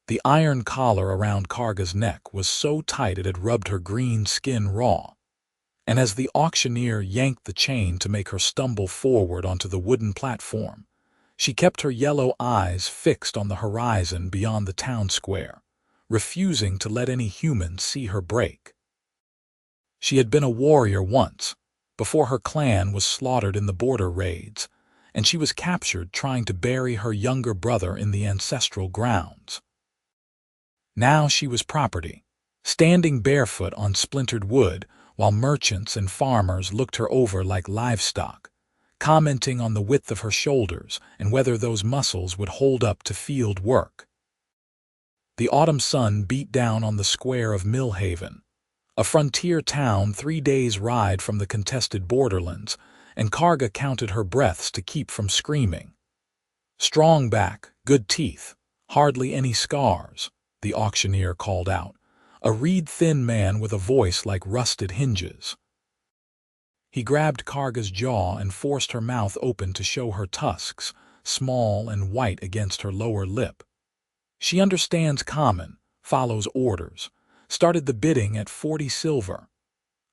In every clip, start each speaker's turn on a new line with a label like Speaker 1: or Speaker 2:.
Speaker 1: The iron collar around Karga's neck was so tight it had rubbed her green skin raw, and as the auctioneer yanked the chain to make her stumble forward onto the wooden platform, she kept her yellow eyes fixed on the horizon beyond the town square, refusing to let any human see her break. She had been a warrior once, before her clan was slaughtered in the border raids, and she was captured trying to bury her younger brother in the ancestral grounds. Now she was property, standing barefoot on splintered wood while merchants and farmers looked her over like livestock, commenting on the width of her shoulders and whether those muscles would hold up to field work. The autumn sun beat down on the square of Millhaven, a frontier town 3 days' ride from the contested borderlands, and Karga counted her breaths to keep from screaming. "Strong back, good teeth, hardly any scars," the auctioneer called out, a reed-thin man with a voice like rusted hinges. He grabbed Karga's jaw and forced her mouth open to show her tusks, small and white against her lower lip. She understands common, follows orders, started the bidding at 40 silver.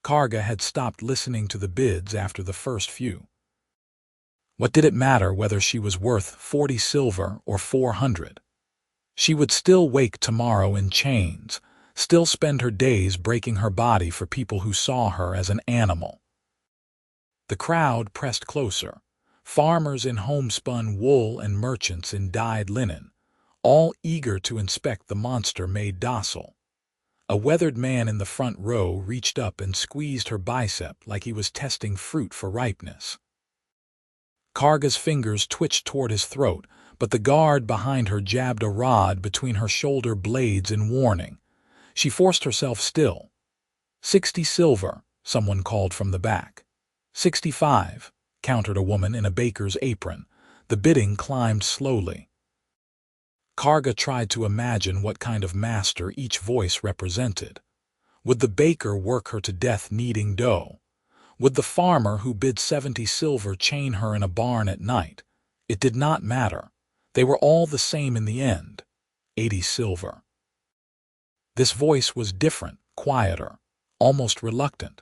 Speaker 1: Karga had stopped listening to the bids after the first few. What did it matter whether she was worth 40 silver or 400? She would still wake tomorrow in chains, still spend her days breaking her body for people who saw her as an animal. The crowd pressed closer, farmers in homespun wool and merchants in dyed linen, all eager to inspect the monster made docile. A weathered man in the front row reached up and squeezed her bicep like he was testing fruit for ripeness. Karga's fingers twitched toward his throat, but the guard behind her jabbed a rod between her shoulder blades in warning. She forced herself still. 60 silver, someone called from the back. 65, countered a woman in a baker's apron. The bidding climbed slowly. Karga tried to imagine what kind of master each voice represented. Would the baker work her to death kneading dough? Would the farmer who bid 70 silver chain her in a barn at night? It did not matter. They were all the same in the end. 80 silver. This voice was different, quieter, almost reluctant.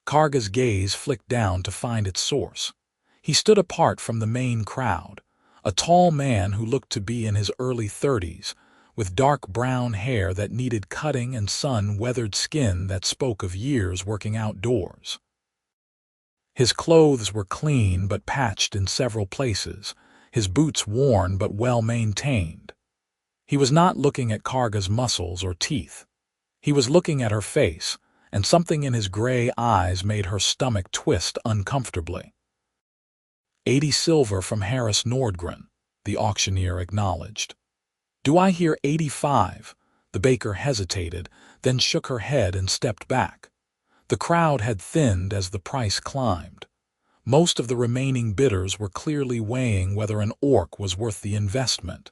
Speaker 1: Karga's gaze flicked down to find its source. He stood apart from the main crowd, a tall man who looked to be in his early 30s, with dark brown hair that needed cutting and sun-weathered skin that spoke of years working outdoors. His clothes were clean but patched in several places, his boots worn but well-maintained. He was not looking at Karga's muscles or teeth. He was looking at her face, and something in his gray eyes made her stomach twist uncomfortably. 80 silver from Harris Nordgren, the auctioneer acknowledged. Do I hear 85? The baker hesitated, then shook her head and stepped back. The crowd had thinned as the price climbed. Most of the remaining bidders were clearly weighing whether an orc was worth the investment.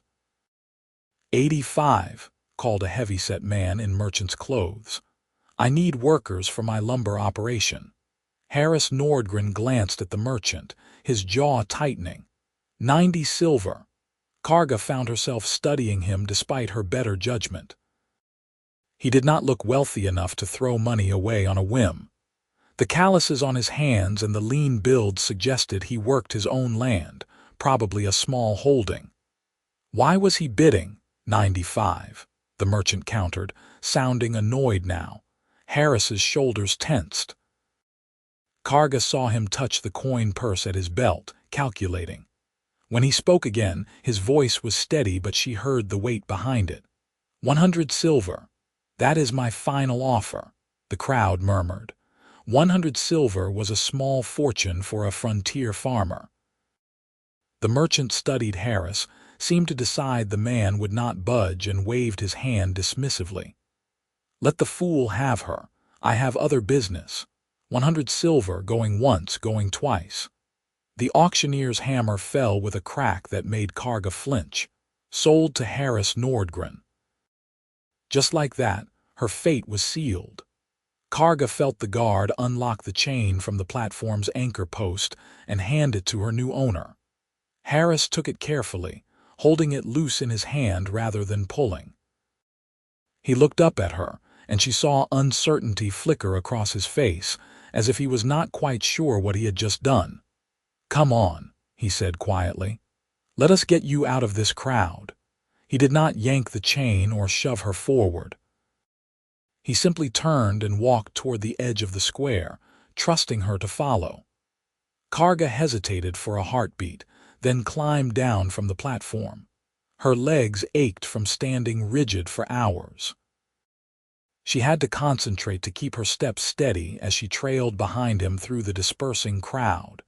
Speaker 1: 85, called a heavy-set man in merchant's clothes. I need workers for my lumber operation. Harris Nordgren glanced at the merchant, his jaw tightening. 90 silver. Karga found herself studying him despite her better judgment. He did not look wealthy enough to throw money away on a whim. The calluses on his hands and the lean build suggested he worked his own land, probably a small holding. Why was he bidding 95? The merchant countered, sounding annoyed now. Harris's shoulders tensed. Karga saw him touch the coin purse at his belt, calculating. When he spoke again, his voice was steady, but she heard the weight behind it. 100 silver. That is my final offer, the crowd murmured. 100 silver was a small fortune for a frontier farmer. The merchant studied Harris, seemed to decide the man would not budge, and waved his hand dismissively. Let the fool have her. I have other business. 100 silver, going once, going twice. The auctioneer's hammer fell with a crack that made Karga flinch. Sold to Harris Nordgren. Just like that, her fate was sealed. Karga felt the guard unlock the chain from the platform's anchor post and hand it to her new owner. Harris took it carefully, holding it loose in his hand rather than pulling. He looked up at her, and she saw uncertainty flicker across his face, as if he was not quite sure what he had just done. "Come on," he said quietly. "Let us get you out of this crowd." He did not yank the chain or shove her forward. He simply turned and walked toward the edge of the square, trusting her to follow. Karga hesitated for a heartbeat, then climbed down from the platform. Her legs ached from standing rigid for hours. She had to concentrate to keep her steps steady as she trailed behind him through the dispersing crowd.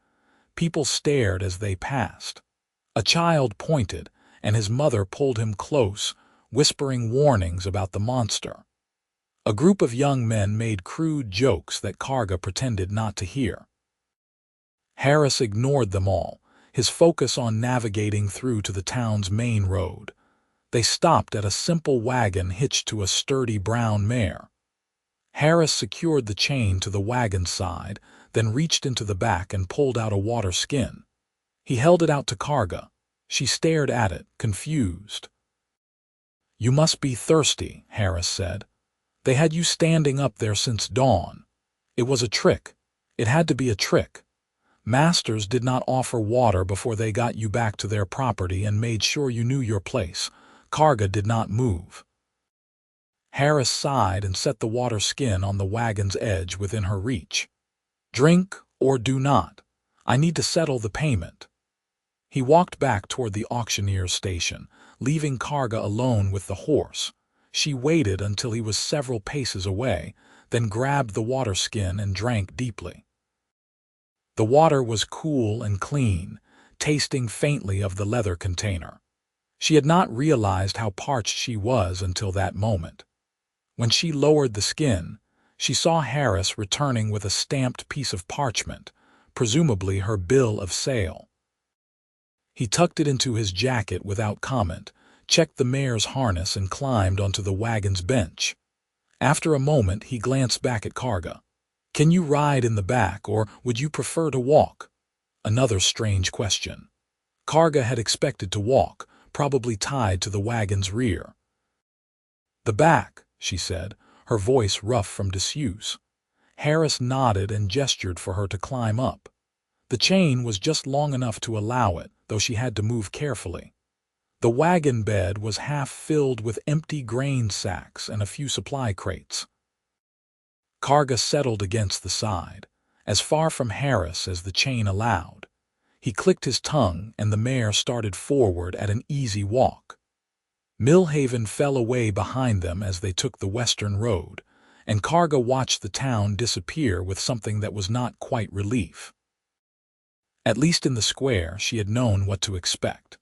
Speaker 1: People stared as they passed. A child pointed, and his mother pulled him close, whispering warnings about the monster. A group of young men made crude jokes that Karga pretended not to hear. Harris ignored them all, his focus on navigating through to the town's main road. They stopped at a simple wagon hitched to a sturdy brown mare. Harris secured the chain to the wagon's side, then reached into the back and pulled out a water skin. He held it out to Karga. She stared at it, confused. "You must be thirsty," Harris said. "They had you standing up there since dawn. It was a trick. It had to be a trick. Masters did not offer water before they got you back to their property and made sure you knew your place." Karga did not move. Harris sighed and set the water skin on the wagon's edge within her reach. "Drink or do not. I need to settle the payment." He walked back toward the auctioneer's station, leaving Karga alone with the horse. She waited until he was several paces away, then grabbed the water skin and drank deeply. The water was cool and clean, tasting faintly of the leather container. She had not realized how parched she was until that moment. When she lowered the skin, she saw Harris returning with a stamped piece of parchment, presumably her bill of sale. He tucked it into his jacket without comment, checked the mare's harness and climbed onto the wagon's bench. After a moment, he glanced back at Karga. "Can you ride in the back, or would you prefer to walk?" Another strange question. Karga had expected to walk, probably tied to the wagon's rear. "The back," she said, her voice rough from disuse. Harris nodded and gestured for her to climb up. The chain was just long enough to allow it, though she had to move carefully. The wagon bed was half filled with empty grain sacks and a few supply crates. Karga settled against the side, as far from Harris as the chain allowed. He clicked his tongue and the mare started forward at an easy walk. Millhaven fell away behind them as they took the western road, and Karga watched the town disappear with something that was not quite relief. At least in the square she had known what to expect.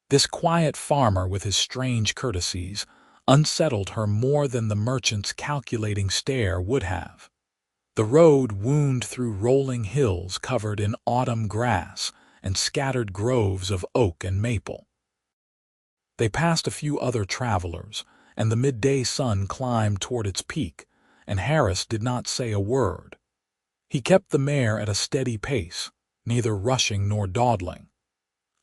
Speaker 1: This quiet farmer with his strange courtesies unsettled her more than the merchant's calculating stare would have. The road wound through rolling hills covered in autumn grass and scattered groves of oak and maple. They passed a few other travelers, and the midday sun climbed toward its peak, and Harris did not say a word. He kept the mare at a steady pace, neither rushing nor dawdling.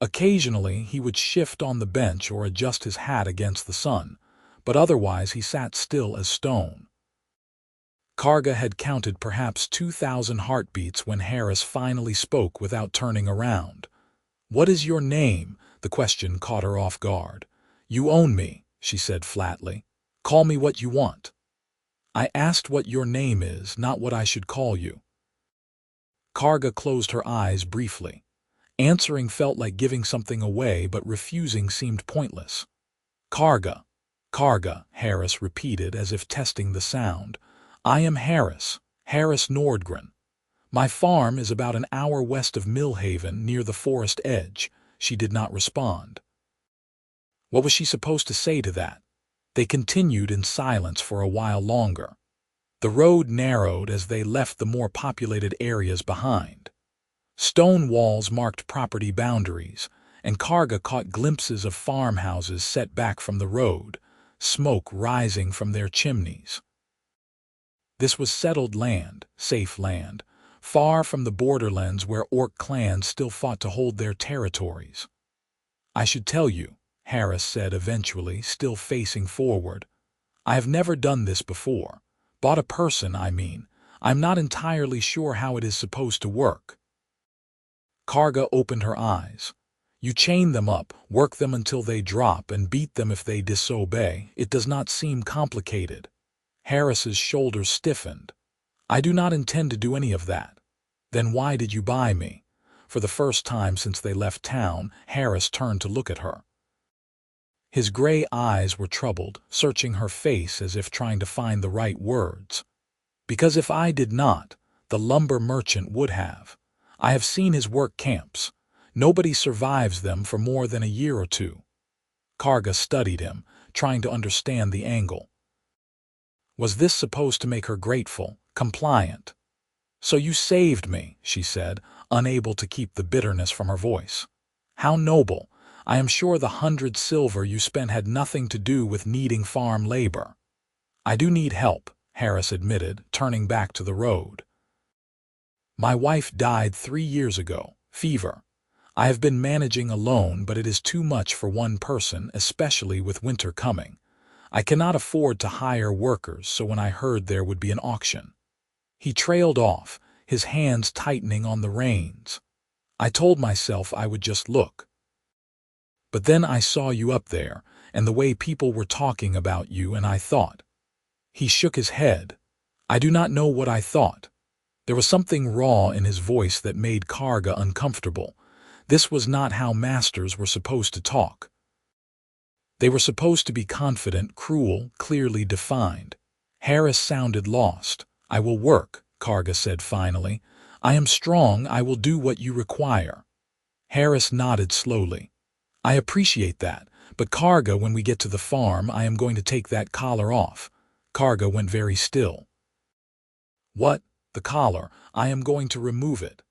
Speaker 1: Occasionally he would shift on the bench or adjust his hat against the sun, but otherwise he sat still as stone. Karga had counted perhaps 2,000 heartbeats when Harris finally spoke without turning around. "What is your name?" The question caught her off guard. "You own me," she said flatly. "Call me what you want." "I asked what your name is, not what I should call you." Karga closed her eyes briefly. Answering felt like giving something away, but refusing seemed pointless. "Karga, Karga," Harris repeated as if testing the sound. "I am Harris, Harris Nordgren. My farm is about an hour west of Millhaven near the forest edge." She did not respond. What was she supposed to say to that? They continued in silence for a while longer. The road narrowed as they left the more populated areas behind. Stone walls marked property boundaries, and Karga caught glimpses of farmhouses set back from the road, smoke rising from their chimneys. This was settled land, safe land, far from the borderlands where orc clans still fought to hold their territories. "I should tell you," Harris said eventually, still facing forward. I have never done this before. Bought a person, I mean. I'm not entirely sure how it is supposed to work." Karga opened her eyes. "You chain them up, work them until they drop, and beat them if they disobey. It does not seem complicated." Harris's shoulders stiffened. "I do not intend to do any of that." "Then why did you buy me?" For the first time since they left town, Harris turned to look at her. His gray eyes were troubled, searching her face as if trying to find the right words. "Because if I did not, the lumber merchant would have. I have seen his work camps. Nobody survives them for more than a year or two." Karga studied him, trying to understand the angle. Was this supposed to make her grateful, compliant? "So you saved me," she said, unable to keep the bitterness from her voice. "How noble. I am sure the 100 silver you spent had nothing to do with needing farm labor." "I do need help," Harris admitted, turning back to the road. "My wife died 3 years ago, fever. I have been managing alone, but it is too much for one person, especially with winter coming. I cannot afford to hire workers, so when I heard there would be an auction." He trailed off, his hands tightening on the reins. "I told myself I would just look. But then I saw you up there, and the way people were talking about you, and I thought." He shook his head. "I do not know what I thought." There was something raw in his voice that made Karga uncomfortable. This was not how masters were supposed to talk. They were supposed to be confident, cruel, clearly defined. Harris sounded lost. "I will work," Karga said finally. "I am strong, I will do what you require." Harris nodded slowly. "I appreciate that, but Karga, when we get to the farm, I am going to take that collar off." Karga went very still. "What? The collar? I am going to remove it."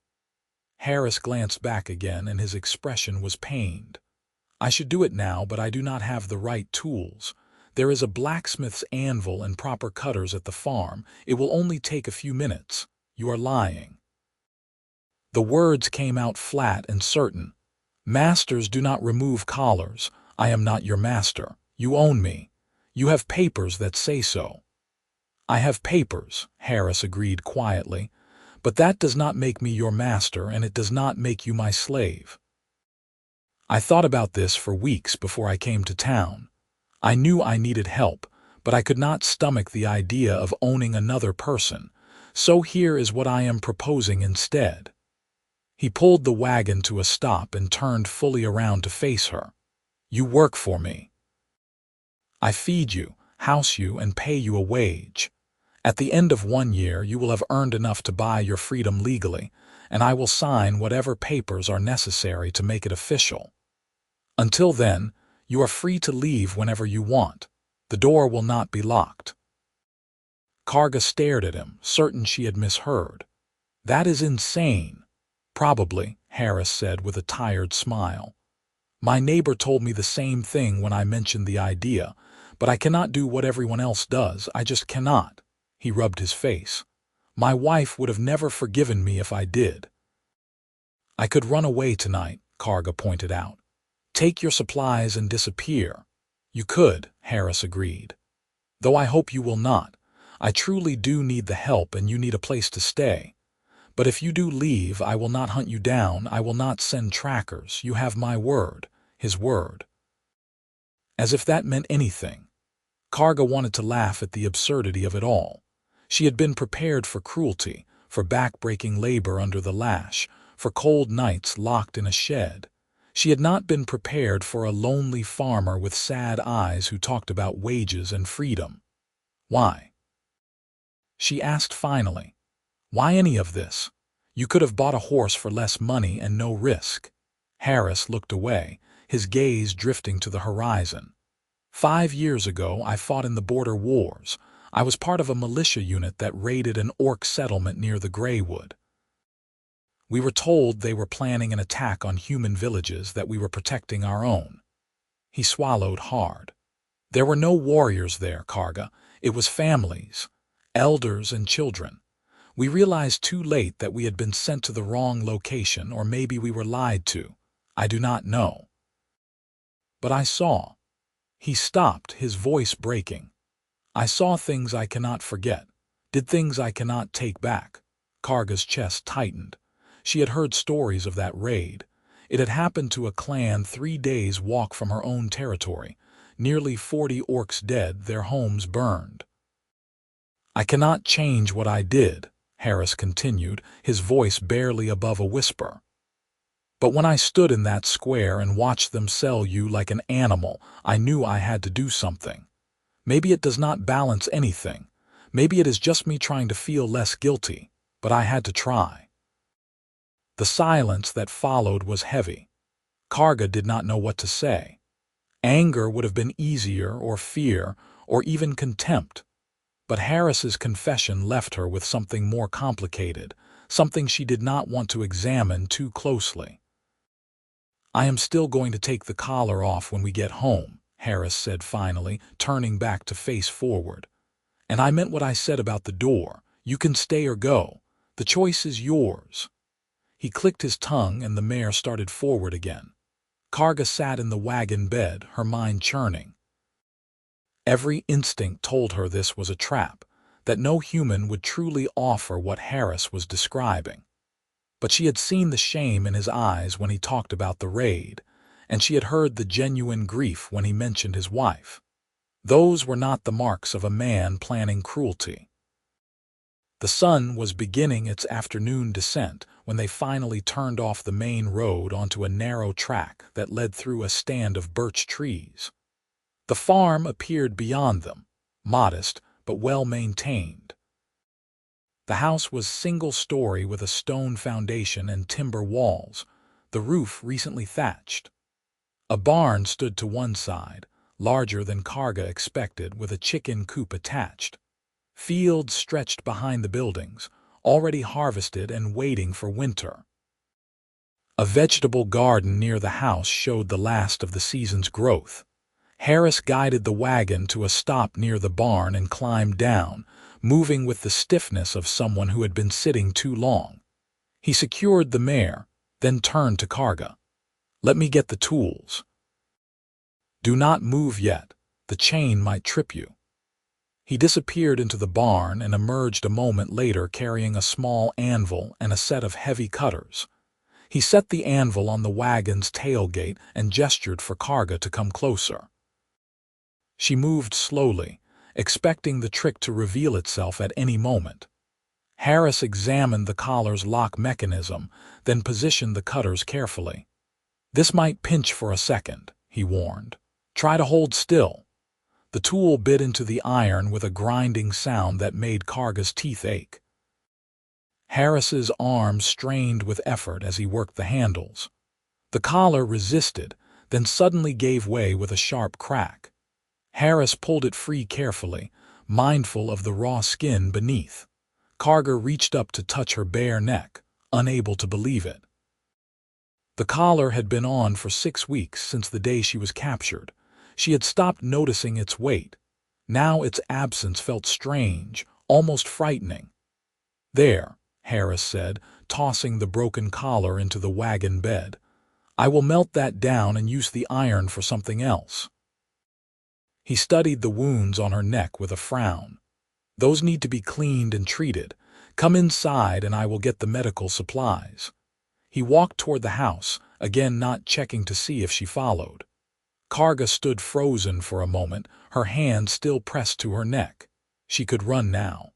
Speaker 1: Harris glanced back again, and his expression was pained. "I should do it now, but I do not have the right tools. There is a blacksmith's anvil and proper cutters at the farm. It will only take a few minutes." "You are lying." The words came out flat and certain. "Masters do not remove collars. I am not your master. You own me. You have papers that say so." "I have papers," Harris agreed quietly, "but that does not make me your master, and it does not make you my slave." "I thought about this for weeks before I came to town. I knew I needed help, but I could not stomach the idea of owning another person, so here is what I am proposing instead." He pulled the wagon to a stop and turned fully around to face her. "You work for me. I feed you, house you, and pay you a wage. At the end of 1 year, you will have earned enough to buy your freedom legally, and I will sign whatever papers are necessary to make it official. Until then, you are free to leave whenever you want. The door will not be locked." Karga stared at him, certain she had misheard. "That is insane." "Probably," Harris said with a tired smile. "My neighbor told me the same thing when I mentioned the idea, but I cannot do what everyone else does. I just cannot." He rubbed his face. "My wife would have never forgiven me if I did." "I could run away tonight," Karga pointed out. "Take your supplies and disappear." "You could," Harris agreed. "Though I hope you will not. I truly do need the help, and you need a place to stay. But if you do leave, I will not hunt you down. I will not send trackers. You have my word." His word. As if that meant anything. Karga wanted to laugh at the absurdity of it all. She had been prepared for cruelty, for back-breaking labor under the lash, for cold nights locked in a shed. She had not been prepared for a lonely farmer with sad eyes who talked about wages and freedom. "Why?" she asked finally. "Why any of this? You could have bought a horse for less money and no risk." Harris looked away, his gaze drifting to the horizon. 5 years ago, I fought in the border wars. I was part of a militia unit that raided an orc settlement near the Greywood. We were told they were planning an attack on human villages, that we were protecting our own." He swallowed hard. "There were no warriors there, Karga. It was families, elders and children. We realized too late that we had been sent to the wrong location, or maybe we were lied to. I do not know. But I saw." He stopped, his voice breaking. I saw things I cannot forget, did things I cannot take back. Karga's chest tightened. She had heard stories of that raid. It had happened to a clan 3 days' walk from her own territory. Nearly 40 orcs dead, their homes burned. I cannot change what I did, Harris continued, his voice barely above a whisper. But when I stood in that square and watched them sell you like an animal, I knew I had to do something. Maybe it does not balance anything. Maybe it is just me trying to feel less guilty, but I had to try. The silence that followed was heavy. Karga did not know what to say. Anger would have been easier, or fear, or even contempt. But Harris's confession left her with something more complicated, something she did not want to examine too closely. I am still going to take the collar off when we get home, Harris said finally, turning back to face forward. And I meant what I said about the door. You can stay or go. The choice is yours. He clicked his tongue and the mare started forward again. Karga sat in the wagon bed, her mind churning. Every instinct told her this was a trap, that no human would truly offer what Harris was describing. But she had seen the shame in his eyes when he talked about the raid, and she had heard the genuine grief when he mentioned his wife. Those were not the marks of a man planning cruelty. The sun was beginning its afternoon descent when they finally turned off the main road onto a narrow track that led through a stand of birch trees. The farm appeared beyond them, modest but well-maintained. The house was single-story with a stone foundation and timber walls, the roof recently thatched. A barn stood to one side, larger than Karga expected, with a chicken coop attached. Fields stretched behind the buildings, already harvested and waiting for winter. A vegetable garden near the house showed the last of the season's growth. Harris guided the wagon to a stop near the barn and climbed down, moving with the stiffness of someone who had been sitting too long. He secured the mare, then turned to Karga. Let me get the tools. Do not move yet. The chain might trip you. He disappeared into the barn and emerged a moment later carrying a small anvil and a set of heavy cutters. He set the anvil on the wagon's tailgate and gestured for Karga to come closer. She moved slowly, expecting the trick to reveal itself at any moment. Harris examined the collar's lock mechanism, then positioned the cutters carefully. This might pinch for a second, he warned. Try to hold still. The tool bit into the iron with a grinding sound that made Karga's teeth ache. Harris's arms strained with effort as he worked the handles. The collar resisted, then suddenly gave way with a sharp crack. Harris pulled it free carefully, mindful of the raw skin beneath. Karga reached up to touch her bare neck, unable to believe it. The collar had been on for 6 weeks since the day she was captured. She had stopped noticing its weight. Now its absence felt strange, almost frightening. There, Harris said, tossing the broken collar into the wagon bed. I will melt that down and use the iron for something else. He studied the wounds on her neck with a frown. Those need to be cleaned and treated. Come inside and I will get the medical supplies. He walked toward the house, again not checking to see if she followed. Karga stood frozen for a moment, her hand still pressed to her neck. She could run now.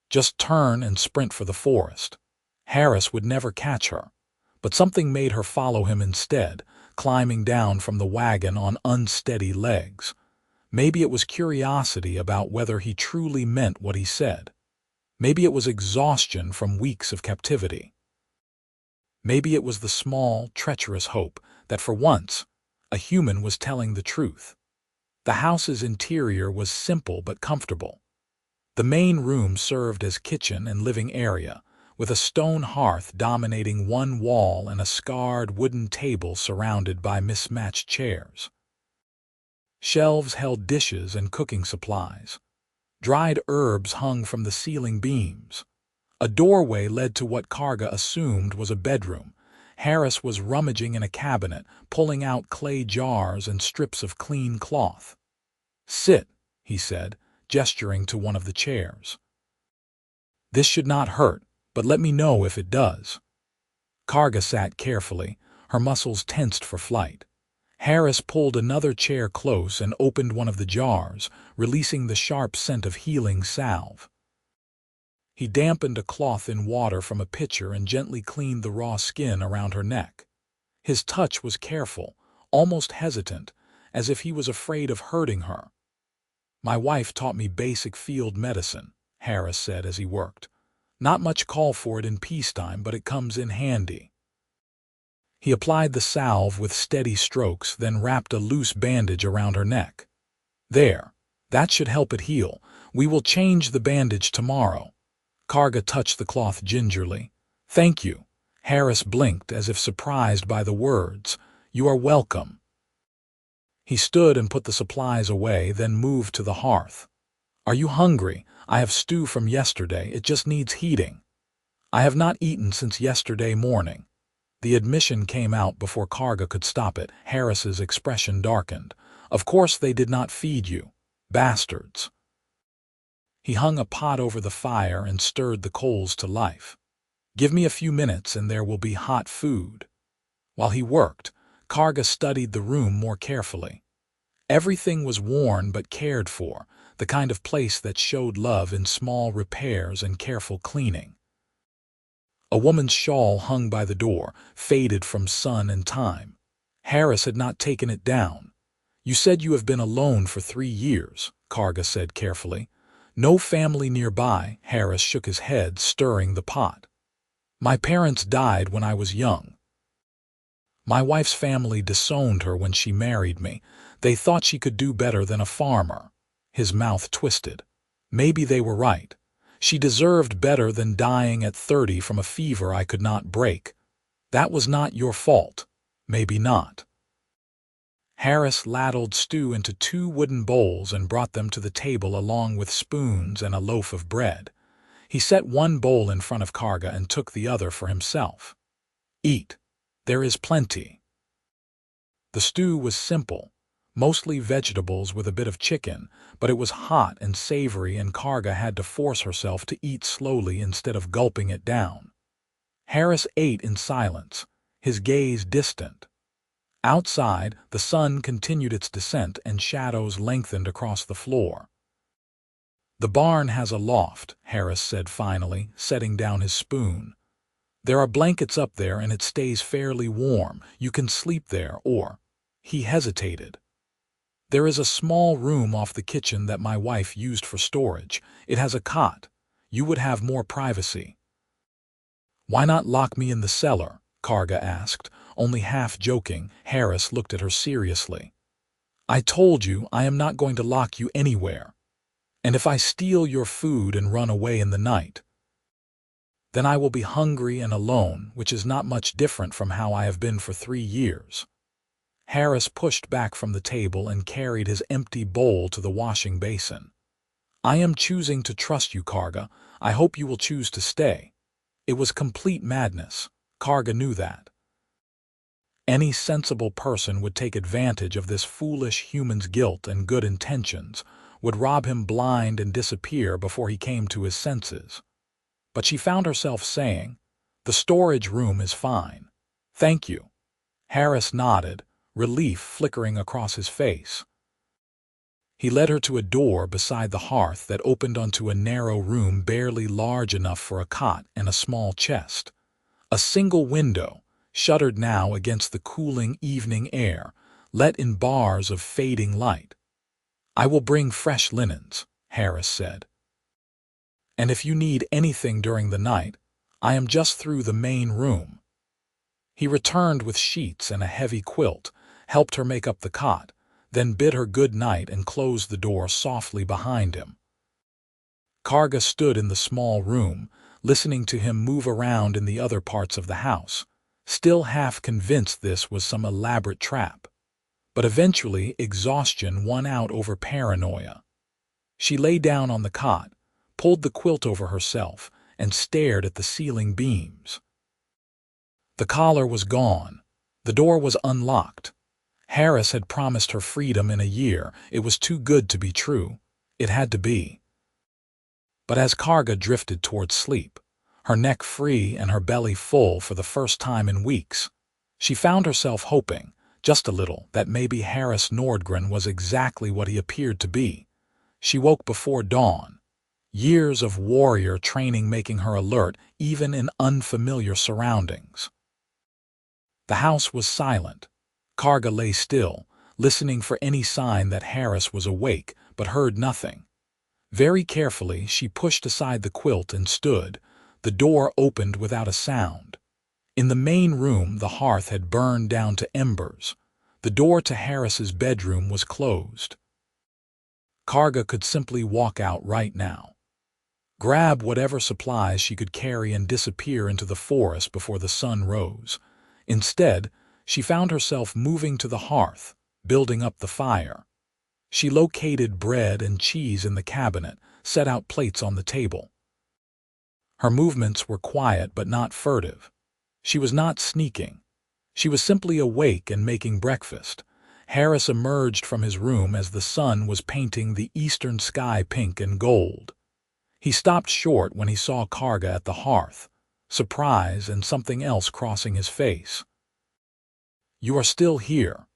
Speaker 1: Just turn and sprint for the forest. Harris would never catch her, but something made her follow him instead, climbing down from the wagon on unsteady legs. Maybe it was curiosity about whether he truly meant what he said. Maybe it was exhaustion from weeks of captivity. Maybe it was the small, treacherous hope that for once, a human was telling the truth. The house's interior was simple but comfortable. The main room served as kitchen and living area, with a stone hearth dominating one wall and a scarred wooden table surrounded by mismatched chairs. Shelves held dishes and cooking supplies. Dried herbs hung from the ceiling beams. A doorway led to what Karga assumed was a bedroom. Harris was rummaging in a cabinet, pulling out clay jars and strips of clean cloth. Sit, he said, gesturing to one of the chairs. "This should not hurt, but let me know if it does." Karga sat carefully, her muscles tensed for flight. Harris pulled another chair close and opened one of the jars, releasing the sharp scent of healing salve. He dampened a cloth in water from a pitcher and gently cleaned the raw skin around her neck. His touch was careful, almost hesitant, as if he was afraid of hurting her. "My wife taught me basic field medicine," Harris said as he worked. "Not much call for it in peacetime, but it comes in handy." He applied the salve with steady strokes, then wrapped a loose bandage around her neck. "There. That should help it heal. We will change the bandage tomorrow." Karga touched the cloth gingerly. "Thank you." Harris blinked as if surprised by the words. "You are welcome." He stood and put the supplies away, then moved to the hearth. "Are you hungry? I have stew from yesterday. It just needs heating." "I have not eaten since yesterday morning." The admission came out before Karga could stop it. Harris's expression darkened. "Of course they did not feed you. Bastards." He hung a pot over the fire and stirred the coals to life. "Give me a few minutes and there will be hot food." While he worked, Karga studied the room more carefully. Everything was worn but cared for, the kind of place that showed love in small repairs and careful cleaning. A woman's shawl hung by the door, faded from sun and time. Harris had not taken it down. "You said you have been alone for 3 years, Karga said carefully. "No family nearby." Harris shook his head, stirring the pot. "My parents died when I was young. My wife's family disowned her when she married me. They thought she could do better than a farmer." His mouth twisted. "Maybe they were right. She deserved better than dying at 30 from a fever I could not break. That was not your fault." "Maybe not." Harris ladled stew into 2 wooden bowls and brought them to the table along with spoons and a loaf of bread. He set one bowl in front of Karga and took the other for himself. "Eat. There is plenty." The stew was simple, mostly vegetables with a bit of chicken, but it was hot and savory, and Karga had to force herself to eat slowly instead of gulping it down. Harris ate in silence, his gaze distant. Outside, the sun continued its descent and shadows lengthened across the floor. "The barn has a loft," Harris said finally, setting down his spoon. "There are blankets up there and it stays fairly warm. You can sleep there or—" He hesitated. "There is a small room off the kitchen that my wife used for storage. It has a cot. You would have more privacy." "Why not lock me in the cellar?" Karga asked, only half joking. Harris looked at her seriously. "I told you I am not going to lock you anywhere. And if I steal your food and run away in the night, then I will be hungry and alone, which is not much different from how I have been for 3 years." Harris pushed back from the table and carried his empty bowl to the washing basin. "I am choosing to trust you, Karga. I hope you will choose to stay." It was complete madness. Karga knew that. Any sensible person would take advantage of this foolish human's guilt and good intentions, would rob him blind and disappear before he came to his senses. But she found herself saying, "The storage room is fine. Thank you." Harris nodded, relief flickering across his face. He led her to a door beside the hearth that opened onto a narrow room barely large enough for a cot and a small chest. A single window, shuttered now against the cooling evening air, let in bars of fading light. "I will bring fresh linens," Harris said. "And if you need anything during the night, I am just through the main room." He returned with sheets and a heavy quilt, helped her make up the cot, then bid her good night and closed the door softly behind him. Karga stood in the small room, listening to him move around in the other parts of the house, still half convinced this was some elaborate trap. But eventually exhaustion won out over paranoia. She lay down on the cot, pulled the quilt over herself, and stared at the ceiling beams. The collar was gone. The door was unlocked. Harris had promised her freedom in a year. It was too good to be true. It had to be. But as Karga drifted towards sleep, her neck free and her belly full for the first time in weeks, she found herself hoping, just a little, that maybe Harris Nordgren was exactly what he appeared to be. She woke before dawn, years of warrior training making her alert even in unfamiliar surroundings. The house was silent. Karga lay still, listening for any sign that Harris was awake, but heard nothing. Very carefully, she pushed aside the quilt and stood. The door opened without a sound. In the main room, the hearth had burned down to embers. The door to Harris's bedroom was closed. Karga could simply walk out right now, grab whatever supplies she could carry and disappear into the forest before the sun rose. Instead, she found herself moving to the hearth, building up the fire. She located bread and cheese in the cabinet, set out plates on the table. Her movements were quiet but not furtive. She was not sneaking. She was simply awake and making breakfast. Harris emerged from his room as the sun was painting the eastern sky pink and gold. He stopped short when he saw Karga at the hearth, surprise and something else crossing his face. "You are still here.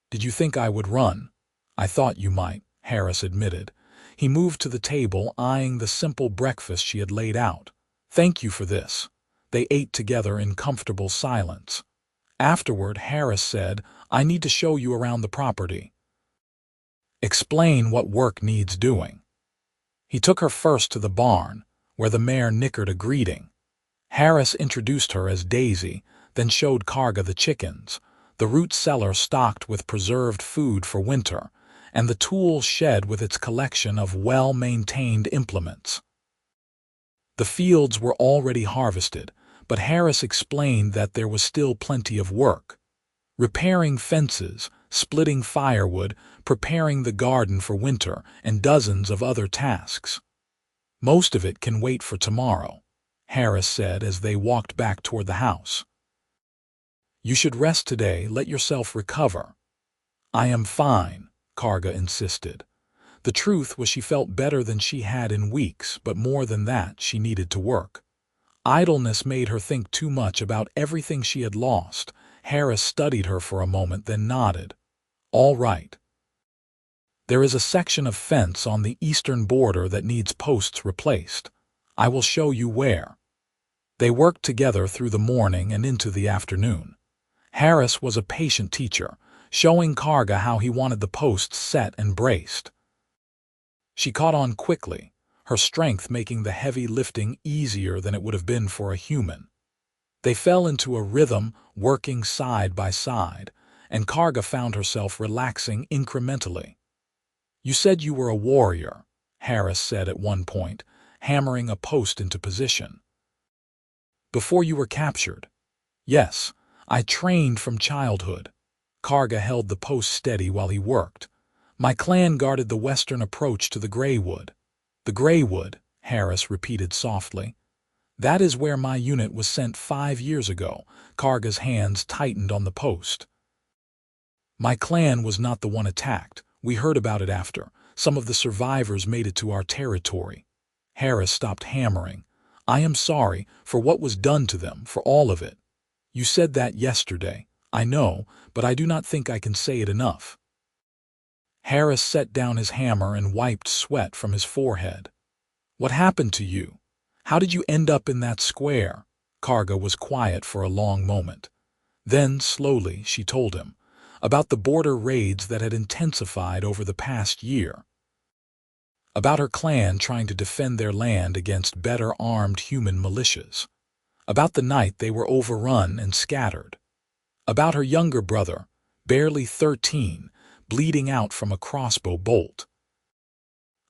Speaker 1: Did you think I would run?" "I thought you might," Harris admitted. He moved to the table, eyeing the simple breakfast she had laid out. "Thank you for this." They ate together in comfortable silence. Afterward, Harris said, "I need to show you around the property. Explain what work needs doing." He took her first to the barn, where the mare nickered a greeting. Harris introduced her as Daisy, then showed Karga the chickens, the root cellar stocked with preserved food for winter, and the tool shed with its collection of well-maintained implements. The fields were already harvested, but Harris explained that there was still plenty of work. Repairing fences, splitting firewood, preparing the garden for winter, and dozens of other tasks. "Most of it can wait for tomorrow," Harris said as they walked back toward the house. "You should rest today, let yourself recover." "I am fine," Karga insisted. The truth was she felt better than she had in weeks, but more than that, she needed to work. Idleness made her think too much about everything she had lost. Harris studied her for a moment, then nodded. "All right. There is a section of fence on the eastern border that needs posts replaced. I will show you where." They worked together through the morning and into the afternoon. Harris was a patient teacher, showing Karga how he wanted the posts set and braced. She caught on quickly, her strength making the heavy lifting easier than it would have been for a human. They fell into a rhythm, working side by side, and Karga found herself relaxing incrementally. "You said you were a warrior," Harris said at one point, hammering a post into position. "Before you were captured?" "Yes, I trained from childhood." Karga held the post steady while he worked. "My clan guarded the western approach to the Greywood." "The Greywood," Harris repeated softly. "That is where my unit was sent 5 years ago." Karga's hands tightened on the post. "My clan was not the one attacked. We heard about it after. Some of the survivors made it to our territory." Harris stopped hammering. "I am sorry for what was done to them, for all of it. You said that yesterday. I know, but I do not think I can say it enough." Harris set down his hammer and wiped sweat from his forehead. "What happened to you? How did you end up in that square?" Karga was quiet for a long moment. Then, slowly, she told him about the border raids that had intensified over the past year. About her clan trying to defend their land against better armed human militias. About the night they were overrun and scattered. About her younger brother, barely 13, bleeding out from a crossbow bolt.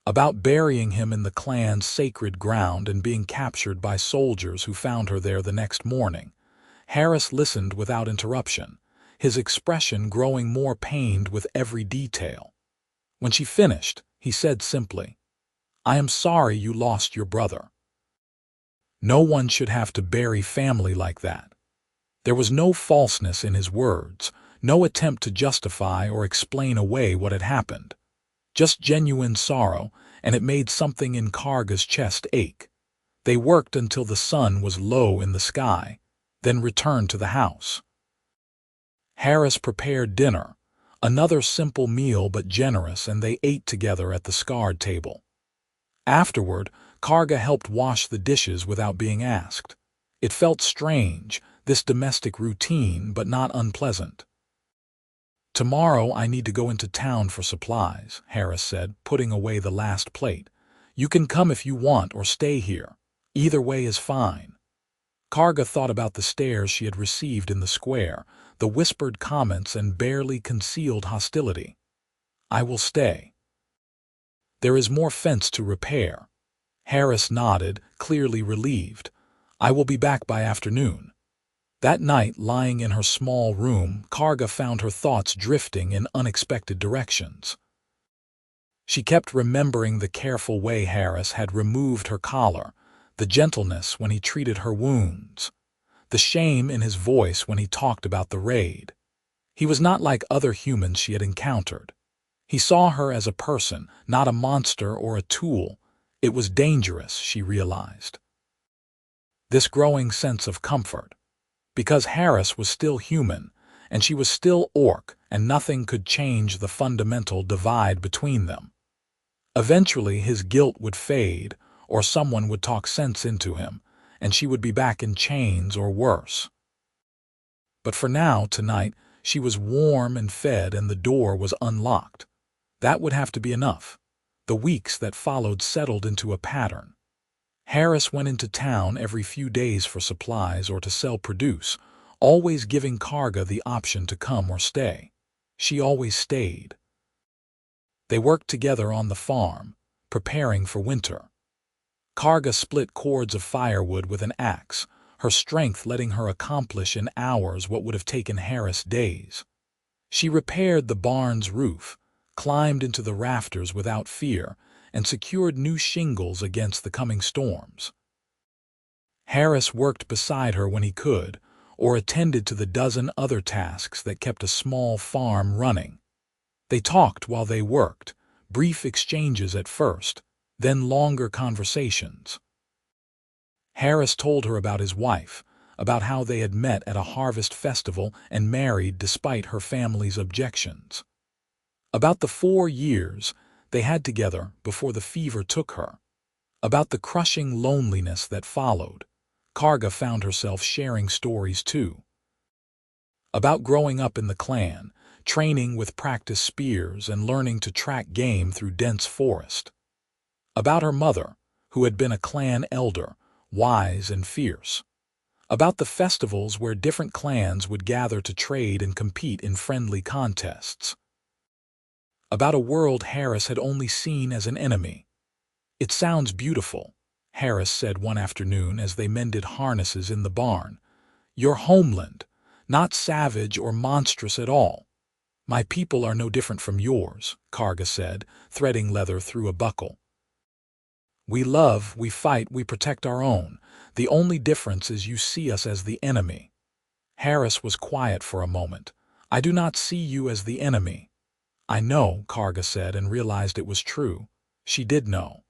Speaker 1: About burying him in the clan's sacred ground and being captured by soldiers who found her there the next morning. Harris listened without interruption, his expression growing more pained with every detail. When she finished, he said simply, "I am sorry you lost your brother. No one should have to bury family like that." There was no falseness in his words, no attempt to justify or explain away what had happened. just genuine sorrow, and it made something in Karga's chest ache. They worked until the sun was low in the sky, then returned to the house. Harris prepared dinner, another simple meal but generous, and they ate together at the scarred table. Afterward, Karga helped wash the dishes without being asked. It felt strange, this domestic routine, but not unpleasant. "Tomorrow I need to go into town for supplies," Harris said, putting away the last plate. "You can come if you want or stay here. Either way is fine." Karga thought about the stares she had received in the square, the whispered comments and barely concealed hostility. "I will stay. There is more fence to repair." Harris nodded, clearly relieved. "I will be back by afternoon." That night, lying in her small room, Karga found her thoughts drifting in unexpected directions. She kept remembering the careful way Harris had removed her collar, the gentleness when he treated her wounds, the shame in his voice when he talked about the raid. He was not like other humans she had encountered. He saw her as a person, not a monster or a tool. It was dangerous, she realized. This growing sense of comfort. Because Harris was still human, and she was still orc, and nothing could change the fundamental divide between them. Eventually his guilt would fade, or someone would talk sense into him, and she would be back in chains or worse. But for now, tonight, she was warm and fed and the door was unlocked. That would have to be enough. The weeks that followed settled into a pattern. Harris went into town every few days for supplies or to sell produce, always giving Karga the option to come or stay. She always stayed. They worked together on the farm, preparing for winter. Karga split cords of firewood with an axe, her strength letting her accomplish in hours what would have taken Harris days. She repaired the barn's roof, climbed into the rafters without fear, and secured new shingles against the coming storms. Harris worked beside her when he could, or attended to the dozen other tasks that kept a small farm running. They talked while they worked, brief exchanges at first, then longer conversations. Harris told her about his wife, about how they had met at a harvest festival and married despite her family's objections. About the 4 years they had together before the fever took her. About the crushing loneliness that followed. Karga found herself sharing stories too. About growing up in the clan, training with practice spears and learning to track game through dense forest. About her mother, who had been a clan elder, wise and fierce. About the festivals where different clans would gather to trade and compete in friendly contests. About a world Harris had only seen as an enemy. "It sounds beautiful," Harris said one afternoon as they mended harnesses in the barn. "Your homeland, not savage or monstrous at all." "My people are no different from yours," Karga said, threading leather through a buckle. "We love, we fight, we protect our own. The only difference is you see us as the enemy." Harris was quiet for a moment. "I do not see you as the enemy." "I know," Karga said, and realized it was true. She did know.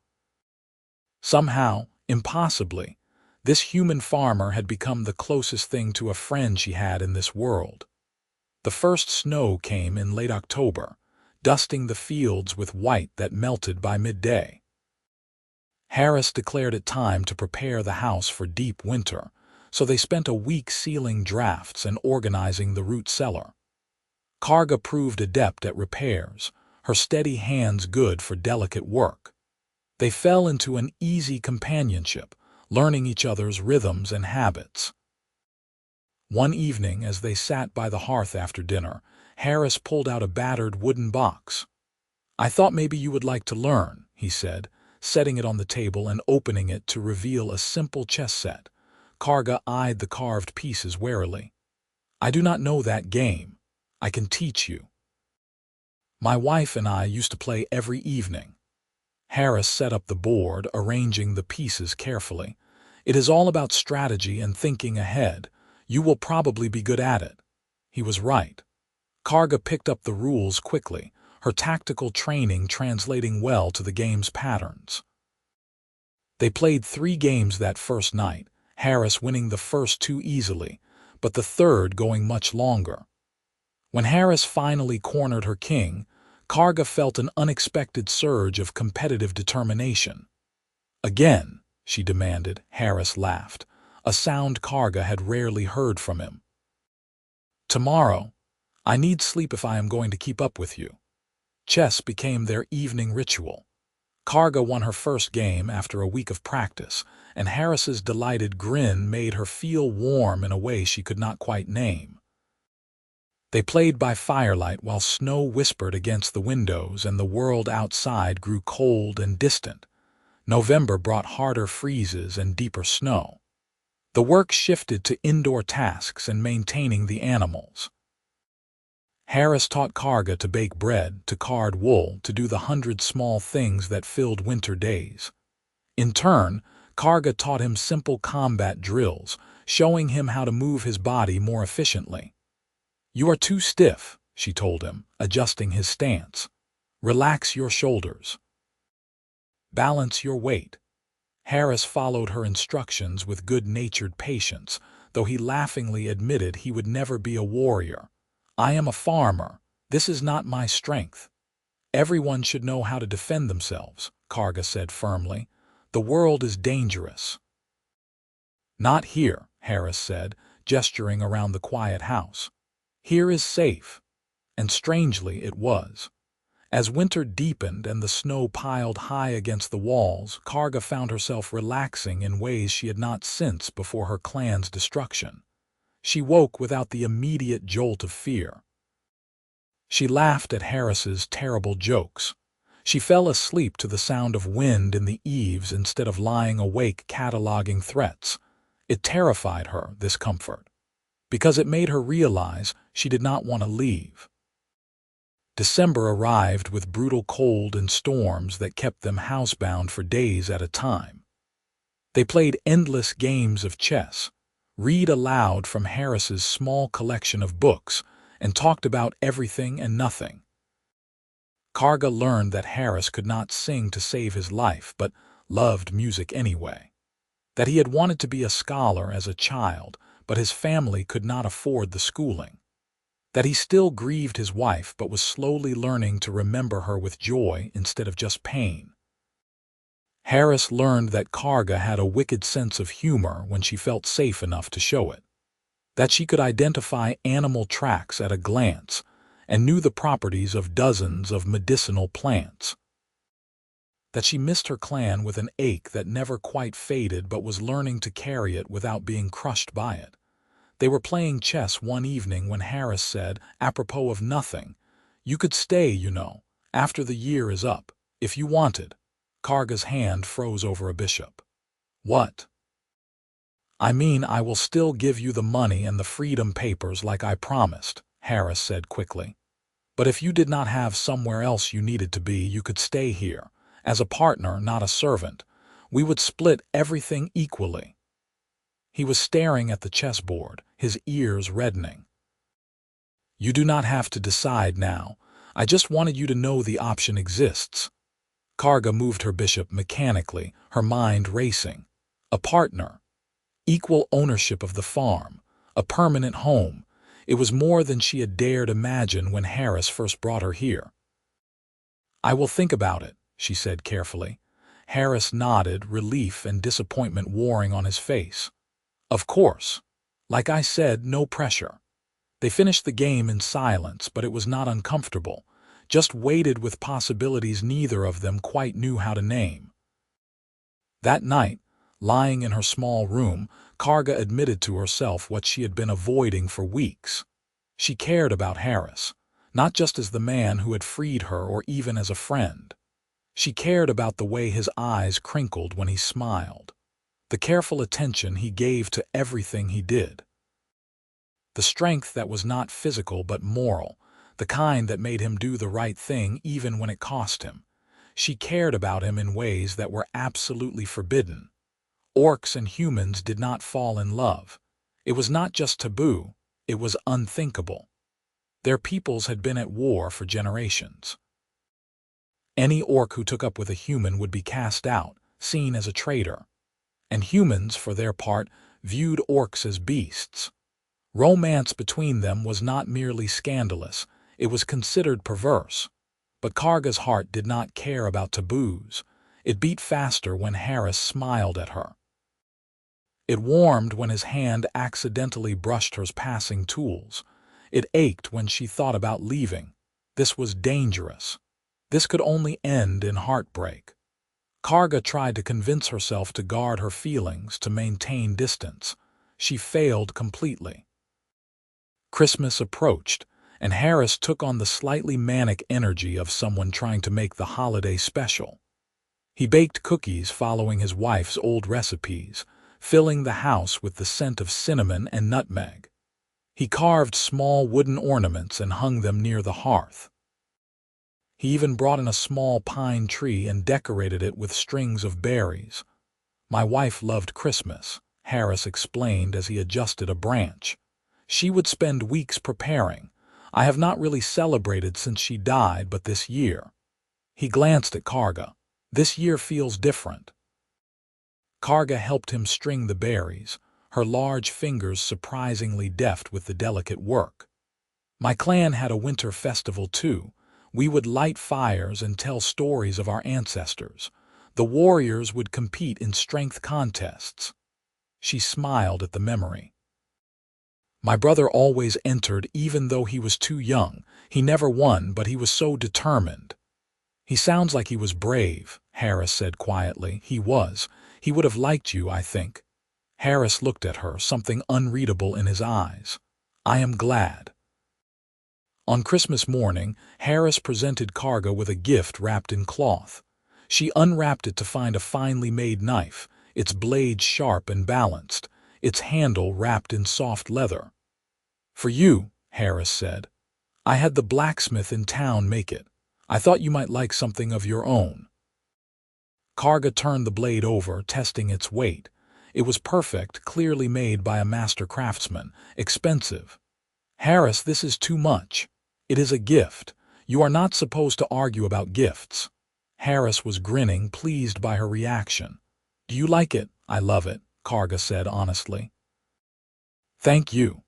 Speaker 1: Somehow, impossibly, this human farmer had become the closest thing to a friend she had in this world. The first snow came in late October, dusting the fields with white that melted by midday. Harris declared it time to prepare the house for deep winter, so they spent a week sealing drafts and organizing the root cellar. Karga proved adept at repairs, her steady hands good for delicate work. They fell into an easy companionship, learning each other's rhythms and habits. One evening, as they sat by the hearth after dinner, Harris pulled out a battered wooden box. "I thought maybe you would like to learn," he said, setting it on the table and opening it to reveal a simple chess set. Karga eyed the carved pieces warily. "I do not know that game. I can teach you. My wife and I used to play every evening." Harris set up the board, arranging the pieces carefully. "It is all about strategy and thinking ahead. You will probably be good at it." He was right. Karga picked up the rules quickly, her tactical training translating well to the game's patterns. They played 3 games that first night, Harris winning the first 2 easily, but the third going much longer. When Harris finally cornered her king, Karga felt an unexpected surge of competitive determination. "Again," she demanded. Harris laughed, a sound Karga had rarely heard from him. "Tomorrow. I need sleep if I am going to keep up with you." Chess became their evening ritual. Karga won her first game after a week of practice, and Harris's delighted grin made her feel warm in a way she could not quite name. They played by firelight while snow whispered against the windows and the world outside grew cold and distant. November brought harder freezes and deeper snow. The work shifted to indoor tasks and maintaining the animals. Harris taught Karga to bake bread, to card wool, to do the 100 small things that filled winter days. In turn, Karga taught him simple combat drills, showing him how to move his body more efficiently. "You are too stiff," she told him, adjusting his stance. "Relax your shoulders. Balance your weight." Harris followed her instructions with good-natured patience, though he laughingly admitted he would never be a warrior. "I am a farmer. This is not my strength." "Everyone should know how to defend themselves," Karga said firmly. "The world is dangerous." "Not here," Harris said, gesturing around the quiet house. "Here is safe." And strangely it was. As winter deepened and the snow piled high against the walls, Karga found herself relaxing in ways she had not since before her clan's destruction. She woke without the immediate jolt of fear. She laughed at Harris's terrible jokes. She fell asleep to the sound of wind in the eaves instead of lying awake cataloging threats. It terrified her, this comfort, because it made her realize she did not want to leave. December arrived with brutal cold and storms that kept them housebound for days at a time. They played endless games of chess, read aloud from Harris's small collection of books, and talked about everything and nothing. Karga learned that Harris could not sing to save his life, but loved music anyway. That he had wanted to be a scholar as a child, but his family could not afford the schooling. That he still grieved his wife but was slowly learning to remember her with joy instead of just pain. Harris learned that Karga had a wicked sense of humor when she felt safe enough to show it. That she could identify animal tracks at a glance and knew the properties of dozens of medicinal plants. That she missed her clan with an ache that never quite faded but was learning to carry it without being crushed by it. They were playing chess one evening when Harris said, apropos of nothing, "You could stay, you know, after the year is up, if you wanted." Karga's hand froze over a bishop. "What?" "I mean, I will still give you the money and the freedom papers like I promised," Harris said quickly. "But if you did not have somewhere else you needed to be, you could stay here, as a partner, not a servant. We would split everything equally." He was staring at the chessboard, his ears reddening. "You do not have to decide now. I just wanted you to know the option exists." Karga moved her bishop mechanically, her mind racing. A partner. Equal ownership of the farm. A permanent home. It was more than she had dared imagine when Harris first brought her here. "I will think about it," she said carefully. Harris nodded, relief and disappointment warring on his face. "Of course. Like I said, no pressure." They finished the game in silence, but it was not uncomfortable, just weighted with possibilities neither of them quite knew how to name. That night, lying in her small room, Karga admitted to herself what she had been avoiding for weeks. She cared about Harris, not just as the man who had freed her or even as a friend. She cared about the way his eyes crinkled when he smiled, the careful attention he gave to everything he did. The strength that was not physical but moral, the kind that made him do the right thing even when it cost him. She cared about him in ways that were absolutely forbidden. Orcs and humans did not fall in love. It was not just taboo, it was unthinkable. Their peoples had been at war for generations. Any orc who took up with a human would be cast out, seen as a traitor. And humans, for their part, viewed orcs as beasts. Romance between them was not merely scandalous, it was considered perverse. But Karga's heart did not care about taboos. It beat faster when Harris smiled at her. It warmed when his hand accidentally brushed her passing tools. It ached when she thought about leaving. This was dangerous. This could only end in heartbreak. Karga tried to convince herself to guard her feelings, to maintain distance. She failed completely. Christmas approached, and Harris took on the slightly manic energy of someone trying to make the holiday special. He baked cookies following his wife's old recipes, filling the house with the scent of cinnamon and nutmeg. He carved small wooden ornaments and hung them near the hearth. He even brought in a small pine tree and decorated it with strings of berries. "My wife loved Christmas," Harris explained as he adjusted a branch. "She would spend weeks preparing. I have not really celebrated since she died, but this year." He glanced at Karga. "This year feels different." Karga helped him string the berries, her large fingers surprisingly deft with the delicate work. "My clan had a winter festival too. We would light fires and tell stories of our ancestors. The warriors would compete in strength contests." She smiled at the memory. "My brother always entered even though he was too young. He never won, but he was so determined." "He sounds like he was brave," Harris said quietly. "He was. He would have liked you, I think." Harris looked at her, something unreadable in his eyes. "I am glad." On Christmas morning, Harris presented Karga with a gift wrapped in cloth. She unwrapped it to find a finely made knife, its blade sharp and balanced, its handle wrapped in soft leather. "For you," Harris said. "I had the blacksmith in town make it. I thought you might like something of your own." Karga turned the blade over, testing its weight. It was perfect, clearly made by a master craftsman, expensive. "Harris, this is too much. It is a gift. You are not supposed to argue about gifts." Harris was grinning, pleased by her reaction. "Do you like it?" "I love it," Karga said honestly. "Thank you."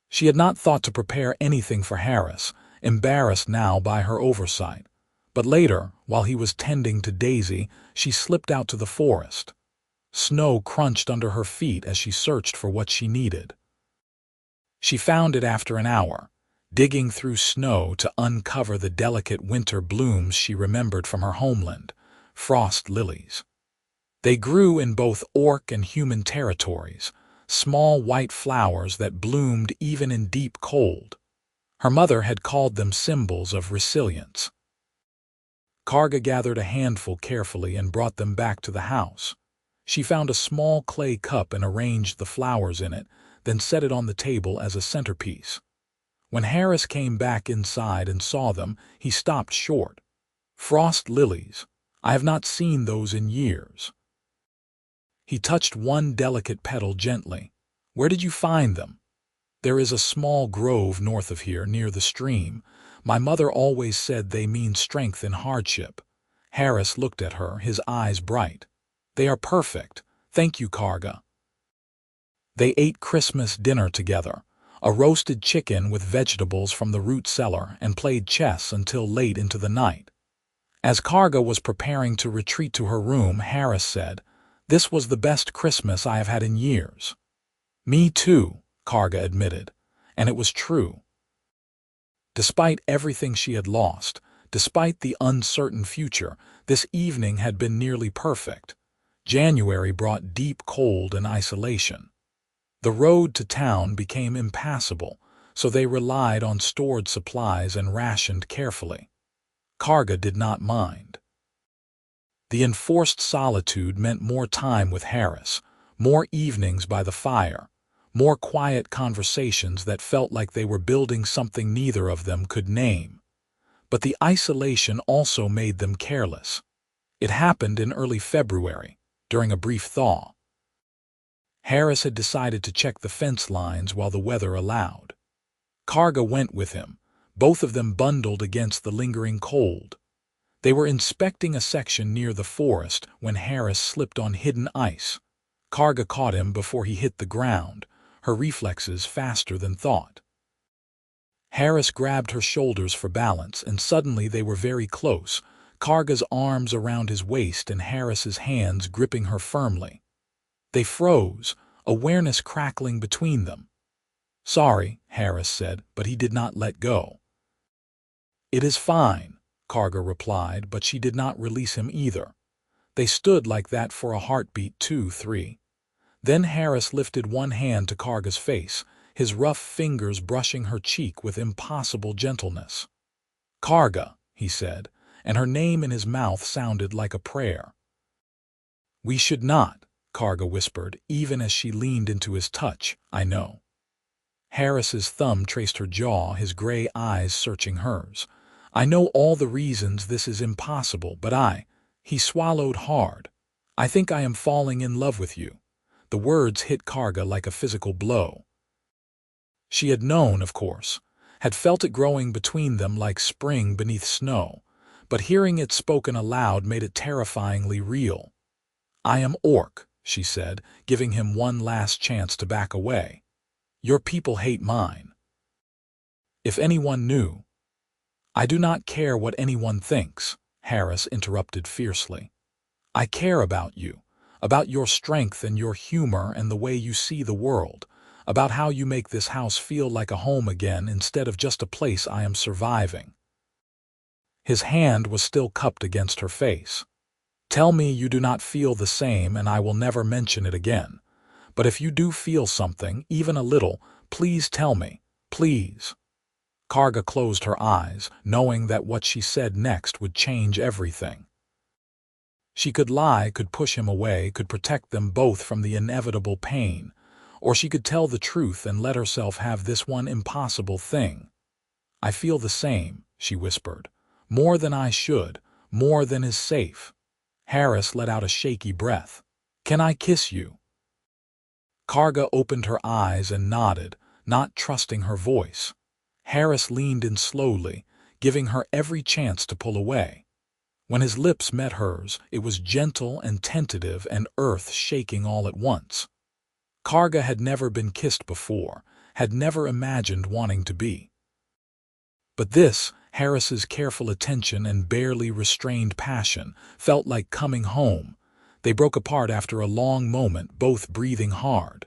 Speaker 1: She had not thought to prepare anything for Harris, embarrassed now by her oversight. But later, while he was tending to Daisy, she slipped out to the forest. Snow crunched under her feet as she searched for what she needed. She found it after an hour, digging through snow to uncover the delicate winter blooms she remembered from her homeland, frost lilies. They grew in both orc and human territories, small white flowers that bloomed even in deep cold. Her mother had called them symbols of resilience. Karga gathered a handful carefully and brought them back to the house. She found a small clay cup and arranged the flowers in it, then set it on the table as a centerpiece. When Harris came back inside and saw them, he stopped short. "Frost lilies. I have not seen those in years." He touched one delicate petal gently. "Where did you find them?" "There is a small grove north of here, near the stream. My mother always said they mean strength in hardship." Harris looked at her, his eyes bright. "They are perfect. Thank you, Karga." They ate Christmas dinner together, a roasted chicken with vegetables from the root cellar, and played chess until late into the night. As Karga was preparing to retreat to her room, Harris said, "This was the best Christmas I have had in years." "Me too," Karga admitted, and it was true. Despite everything she had lost, despite the uncertain future, this evening had been nearly perfect. January brought deep cold and isolation. The road to town became impassable, so they relied on stored supplies and rationed carefully. Karga did not mind. The enforced solitude meant more time with Harris, more evenings by the fire, more quiet conversations that felt like they were building something neither of them could name. But the isolation also made them careless. It happened in early February, during a brief thaw. Harris had decided to check the fence lines while the weather allowed. Karga went with him, both of them bundled against the lingering cold. They were inspecting a section near the forest when Harris slipped on hidden ice. Karga caught him before he hit the ground, her reflexes faster than thought. Harris grabbed her shoulders for balance, and suddenly they were very close, Karga's arms around his waist and Harris's hands gripping her firmly. They froze, awareness crackling between them. "Sorry," Harris said, but he did not let go. "It is fine," Karga replied, but she did not release him either. They stood like that for a heartbeat, 2, 3. Then Harris lifted one hand to Karga's face, his rough fingers brushing her cheek with impossible gentleness. "Karga," he said, and her name in his mouth sounded like a prayer. "We should not," Karga whispered, even as she leaned into his touch. "I know." Harris's thumb traced her jaw, his gray eyes searching hers. "I know all the reasons this is impossible, but he swallowed hard. "I think I am falling in love with you." The words hit Karga like a physical blow. She had known, of course, had felt it growing between them like spring beneath snow, but hearing it spoken aloud made it terrifyingly real. "I am Orc," she said, giving him one last chance to back away. "Your people hate mine. If anyone knew—" "I do not care what anyone thinks," Harris interrupted fiercely. "I care about you, about your strength and your humor and the way you see the world, about how you make this house feel like a home again instead of just a place I am surviving." His hand was still cupped against her face. "Tell me you do not feel the same and I will never mention it again. But if you do feel something, even a little, please tell me, please." Karga closed her eyes, knowing that what she said next would change everything. She could lie, could push him away, could protect them both from the inevitable pain, or she could tell the truth and let herself have this one impossible thing. "I feel the same," she whispered. "More than I should, more than is safe." Harris let out a shaky breath. "Can I kiss you?" Karga opened her eyes and nodded, not trusting her voice. Harris leaned in slowly, giving her every chance to pull away. When his lips met hers, it was gentle and tentative and earth-shaking all at once. Karga had never been kissed before, had never imagined wanting to be. But this, Harris's careful attention and barely restrained passion, felt like coming home. They broke apart after a long moment, both breathing hard.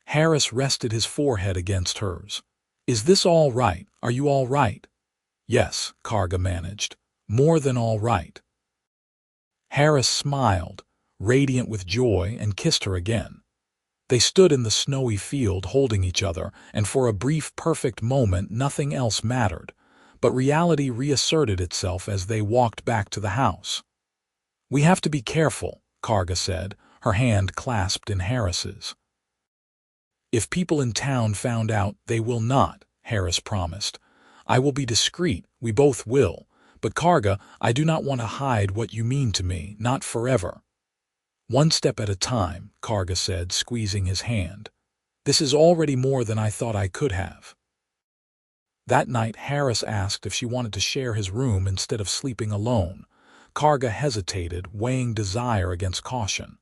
Speaker 1: Harris rested his forehead against hers. "Is this all right? Are you all right?" "Yes," Karga managed. "More than all right." Harris smiled, radiant with joy, and kissed her again. They stood in the snowy field holding each other, and for a brief, perfect moment nothing else mattered. But reality reasserted itself as they walked back to the house. "We have to be careful," Karga said, her hand clasped in Harris's. "If people in town found out, they will not," Harris promised. "I will be discreet, we both will. But Karga, I do not want to hide what you mean to me, not forever." "One step at a time," Karga said, squeezing his hand. "This is already more than I thought I could have." That night, Harris asked if she wanted to share his room instead of sleeping alone. Karga hesitated, weighing desire against caution.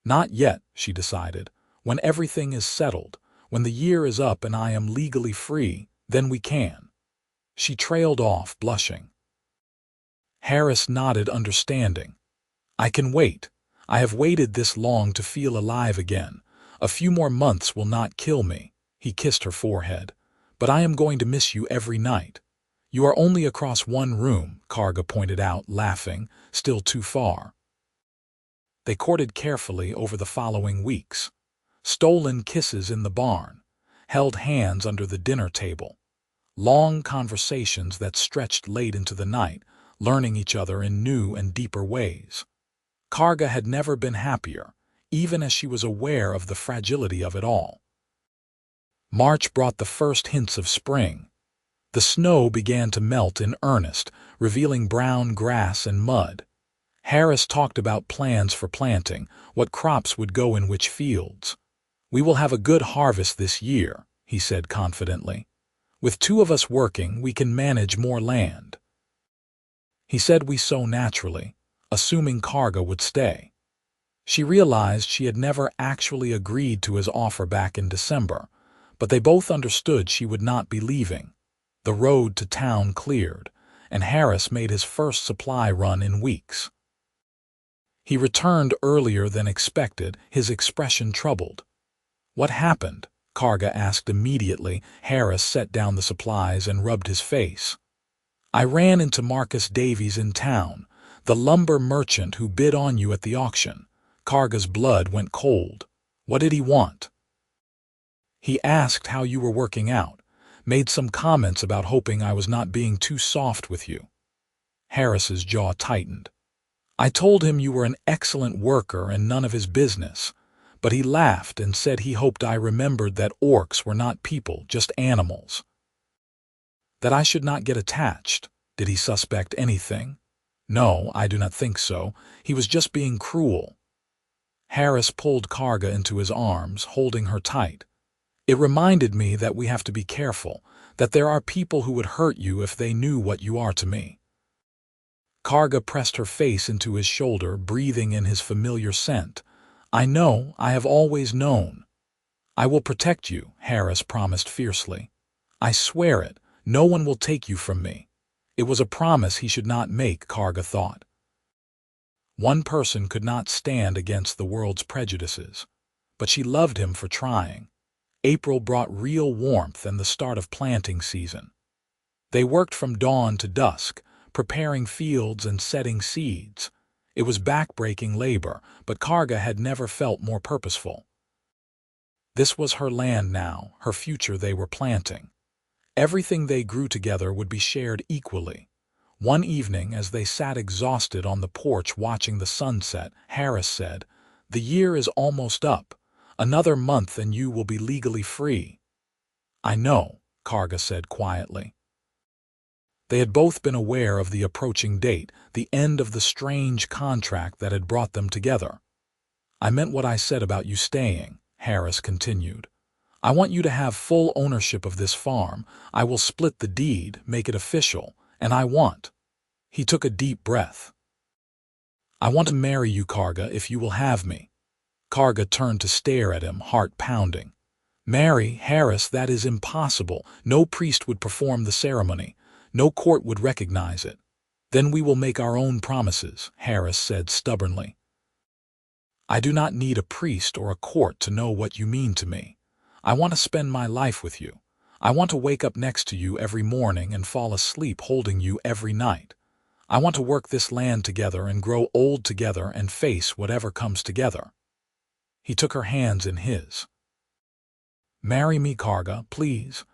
Speaker 1: "Not yet," she decided. "When everything is settled, when the year is up and I am legally free, then we can." She trailed off, blushing. Harris nodded, understanding. "I can wait. I have waited this long to feel alive again. A few more months will not kill me." He kissed her forehead. "But I am going to miss you every night." "You are only across one room," Karga pointed out, laughing, "still too far." They courted carefully over the following weeks. Stolen kisses in the barn, held hands under the dinner table, long conversations that stretched late into the night, learning each other in new and deeper ways. Karga had never been happier, even as she was aware of the fragility of it all. March brought the first hints of spring. The snow began to melt in earnest, revealing brown grass and mud. Harris talked about plans for planting, what crops would go in which fields. "We will have a good harvest this year," he said confidently. "With two of us working, we can manage more land." He said we so naturally, assuming Karga would stay. She realized she had never actually agreed to his offer back in December, but they both understood she would not be leaving. The road to town cleared, and Harris made his first supply run in weeks. He returned earlier than expected, his expression troubled. "What happened?" Karga asked immediately. Harris set down the supplies and rubbed his face. "I ran into Marcus Davies in town, the lumber merchant who bid on you at the auction." Karga's blood went cold. "What did he want?" "He asked how you were working out, made some comments about hoping I was not being too soft with you." Harris's jaw tightened. "I told him you were an excellent worker and none of his business, but he laughed and said he hoped I remembered that orcs were not people, just animals. That I should not get attached. Did he suspect anything?" "No, I do not think so. He was just being cruel." Harris pulled Karga into his arms, holding her tight. "It reminded me that we have to be careful, that there are people who would hurt you if they knew what you are to me." Karga pressed her face into his shoulder, breathing in his familiar scent. "I know, I have always known." "I will protect you," Harris promised fiercely. "I swear it, no one will take you from me." It was a promise he should not make, Karga thought. One person could not stand against the world's prejudices, but she loved him for trying. April brought real warmth and the start of planting season. They worked from dawn to dusk, preparing fields and setting seeds. It was back-breaking labor, but Karga had never felt more purposeful. This was her land now, her future they were planting. Everything they grew together would be shared equally. One evening, as they sat exhausted on the porch watching the sunset, Harris said, "The year is almost up. Another month and you will be legally free." "I know," Karga said quietly. They had both been aware of the approaching date, the end of the strange contract that had brought them together. "I meant what I said about you staying," Harris continued. "I want you to have full ownership of this farm. I will split the deed, make it official, and I want—" He took a deep breath. "I want to marry you, Karga, if you will have me." Karga turned to stare at him, heart pounding. "Marry, Harris, that is impossible. No priest would perform the ceremony. No court would recognize it." "Then we will make our own promises," Harris said stubbornly. "I do not need a priest or a court to know what you mean to me. I want to spend my life with you. I want to wake up next to you every morning and fall asleep holding you every night. I want to work this land together and grow old together and face whatever comes together." He took her hands in his. "Marry me, Karga, please."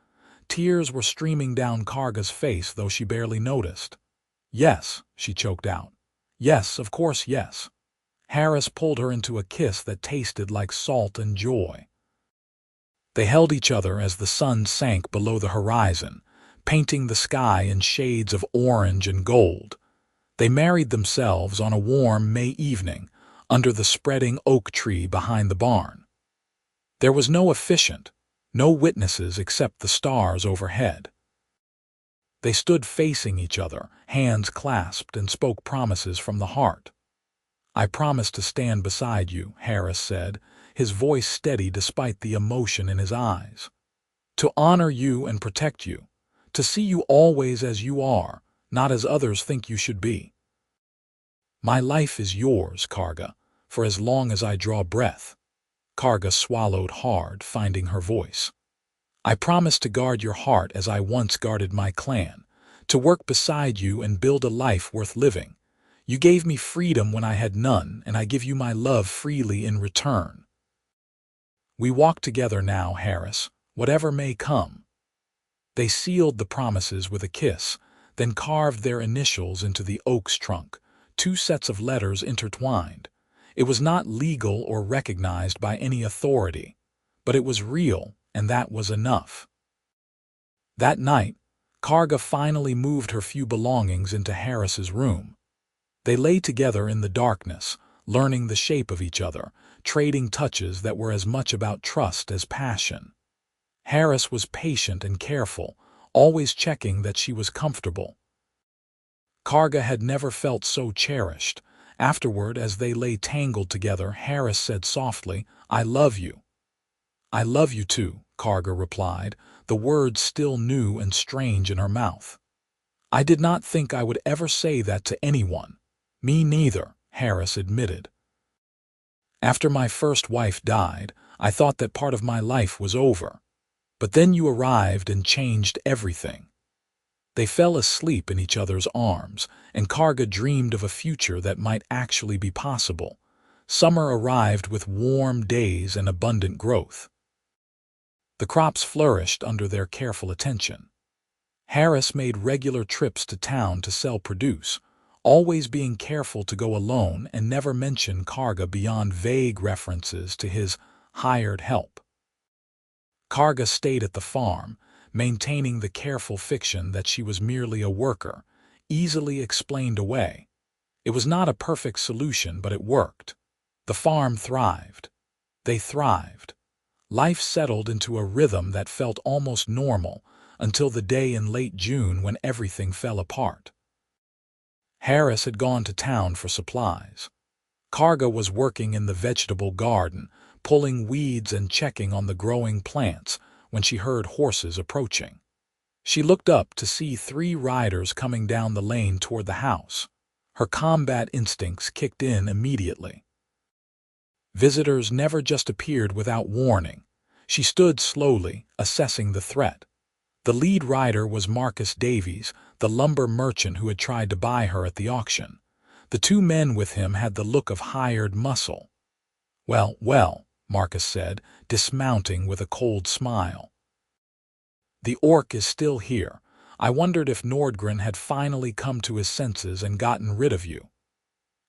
Speaker 1: Tears were streaming down Karga's face, though she barely noticed. "Yes," she choked out. "Yes, of course, yes." Harris pulled her into a kiss that tasted like salt and joy. They held each other as the sun sank below the horizon, painting the sky in shades of orange and gold. They married themselves on a warm May evening, under the spreading oak tree behind the barn. There was no officiant, no witnesses except the stars overhead. They stood facing each other, hands clasped, and spoke promises from the heart. "I promise to stand beside you," Harris said, his voice steady despite the emotion in his eyes. "To honor you and protect you. To see you always as you are, not as others think you should be. My life is yours, Karga, for as long as I draw breath." Karga swallowed hard, finding her voice. "I promise to guard your heart as I once guarded my clan, to work beside you and build a life worth living. You gave me freedom when I had none, and I give you my love freely in return. We walk together now, Harris, whatever may come." They sealed the promises with a kiss, then carved their initials into the oak's trunk, 2 sets of letters intertwined. It was not legal or recognized by any authority, but it was real, and that was enough. That night, Karga finally moved her few belongings into Harris's room. They lay together in the darkness, learning the shape of each other, trading touches that were as much about trust as passion. Harris was patient and careful, always checking that she was comfortable. Karga had never felt so cherished. Afterward, as they lay tangled together, Harris said softly, "I love you." "I love you too," Karga replied, the words still new and strange in her mouth. "I did not think I would ever say that to anyone." "Me neither," Harris admitted. "After my first wife died, I thought that part of my life was over. But then you arrived and changed everything." They fell asleep in each other's arms, and Karga dreamed of a future that might actually be possible. Summer arrived with warm days and abundant growth. The crops flourished under their careful attention. Harris made regular trips to town to sell produce, always being careful to go alone and never mention Karga beyond vague references to his hired help. Karga stayed at the farm, maintaining the careful fiction that she was merely a worker, easily explained away. It was not a perfect solution, but it worked. The farm thrived. They thrived. Life settled into a rhythm that felt almost normal until the day in late June when everything fell apart. Harris had gone to town for supplies. Karga was working in the vegetable garden, pulling weeds and checking on the growing plants when she heard horses approaching. She looked up to see 3 riders coming down the lane toward the house. Her combat instincts kicked in immediately. Visitors never just appeared without warning. She stood slowly, assessing the threat. The lead rider was Marcus Davies, the lumber merchant who had tried to buy her at the auction. The 2 men with him had the look of hired muscle. "Well, well," Marcus said, dismounting with a cold smile. "The orc is still here. I wondered if Nordgren had finally come to his senses and gotten rid of you."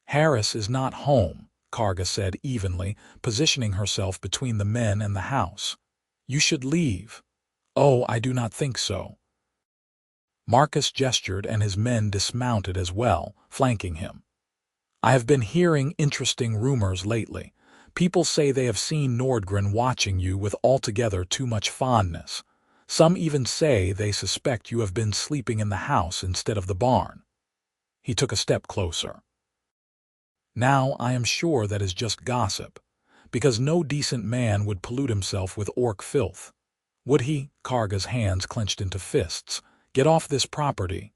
Speaker 1: "Harris is not home," Karga said evenly, positioning herself between the men and the house. "You should leave." "Oh, I do not think so." Marcus gestured and his men dismounted as well, flanking him. "I have been hearing interesting rumors lately. People say they have seen Nordgren watching you with altogether too much fondness. Some even say they suspect you have been sleeping in the house instead of the barn." He took a step closer. "Now I am sure that is just gossip, because no decent man would pollute himself with orc filth. Would he?" Karga's hands clenched into fists. "Get off this property."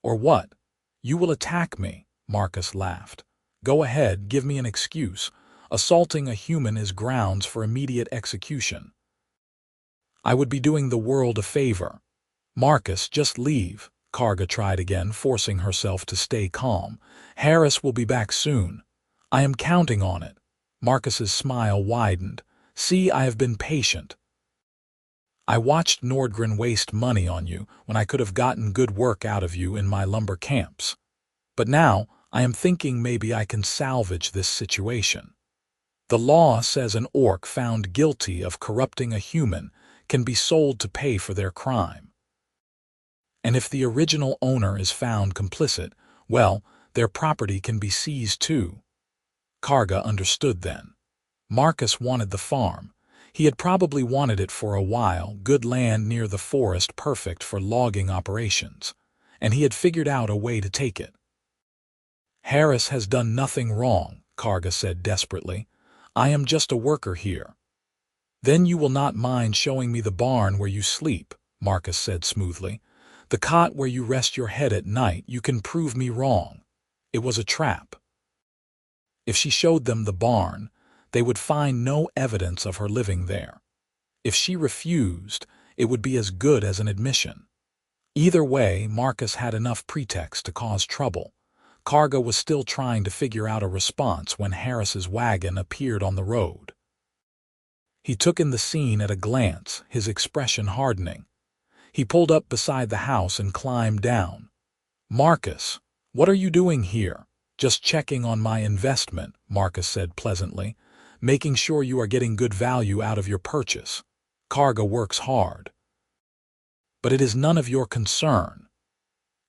Speaker 1: "Or what? You will attack me," Marcus laughed. "Go ahead, give me an excuse. Assaulting a human is grounds for immediate execution." "I would be doing the world a favor." "Marcus, just leave." Karga tried again, forcing herself to stay calm. "Harris will be back soon. I am counting on it." Marcus's smile widened. "See, I have been patient. I watched Nordgren waste money on you when I could have gotten good work out of you in my lumber camps. But now I am thinking maybe I can salvage this situation. The law says an orc found guilty of corrupting a human can be sold to pay for their crime. And if the original owner is found complicit, well, their property can be seized too." Karga understood then. Marcus wanted the farm. He had probably wanted it for a while, good land near the forest perfect for logging operations, and he had figured out a way to take it. "Harris has done nothing wrong," Karga said desperately. "I am just a worker here." "Then you will not mind showing me the barn where you sleep," Marcus said smoothly. "The cot where you rest your head at night. You can prove me wrong. It was a trap." If she showed them the barn, they would find no evidence of her living there. If she refused, it would be as good as an admission. Either way, Marcus had enough pretext to cause trouble. Karga was still trying to figure out a response when Harris's wagon appeared on the road. He took in the scene at a glance, his expression hardening. He pulled up beside the house and climbed down. "Marcus, what are you doing here?" "Just checking on my investment," Marcus said pleasantly, "making sure you are getting good value out of your purchase. Karga works hard." "But it is none of your concern."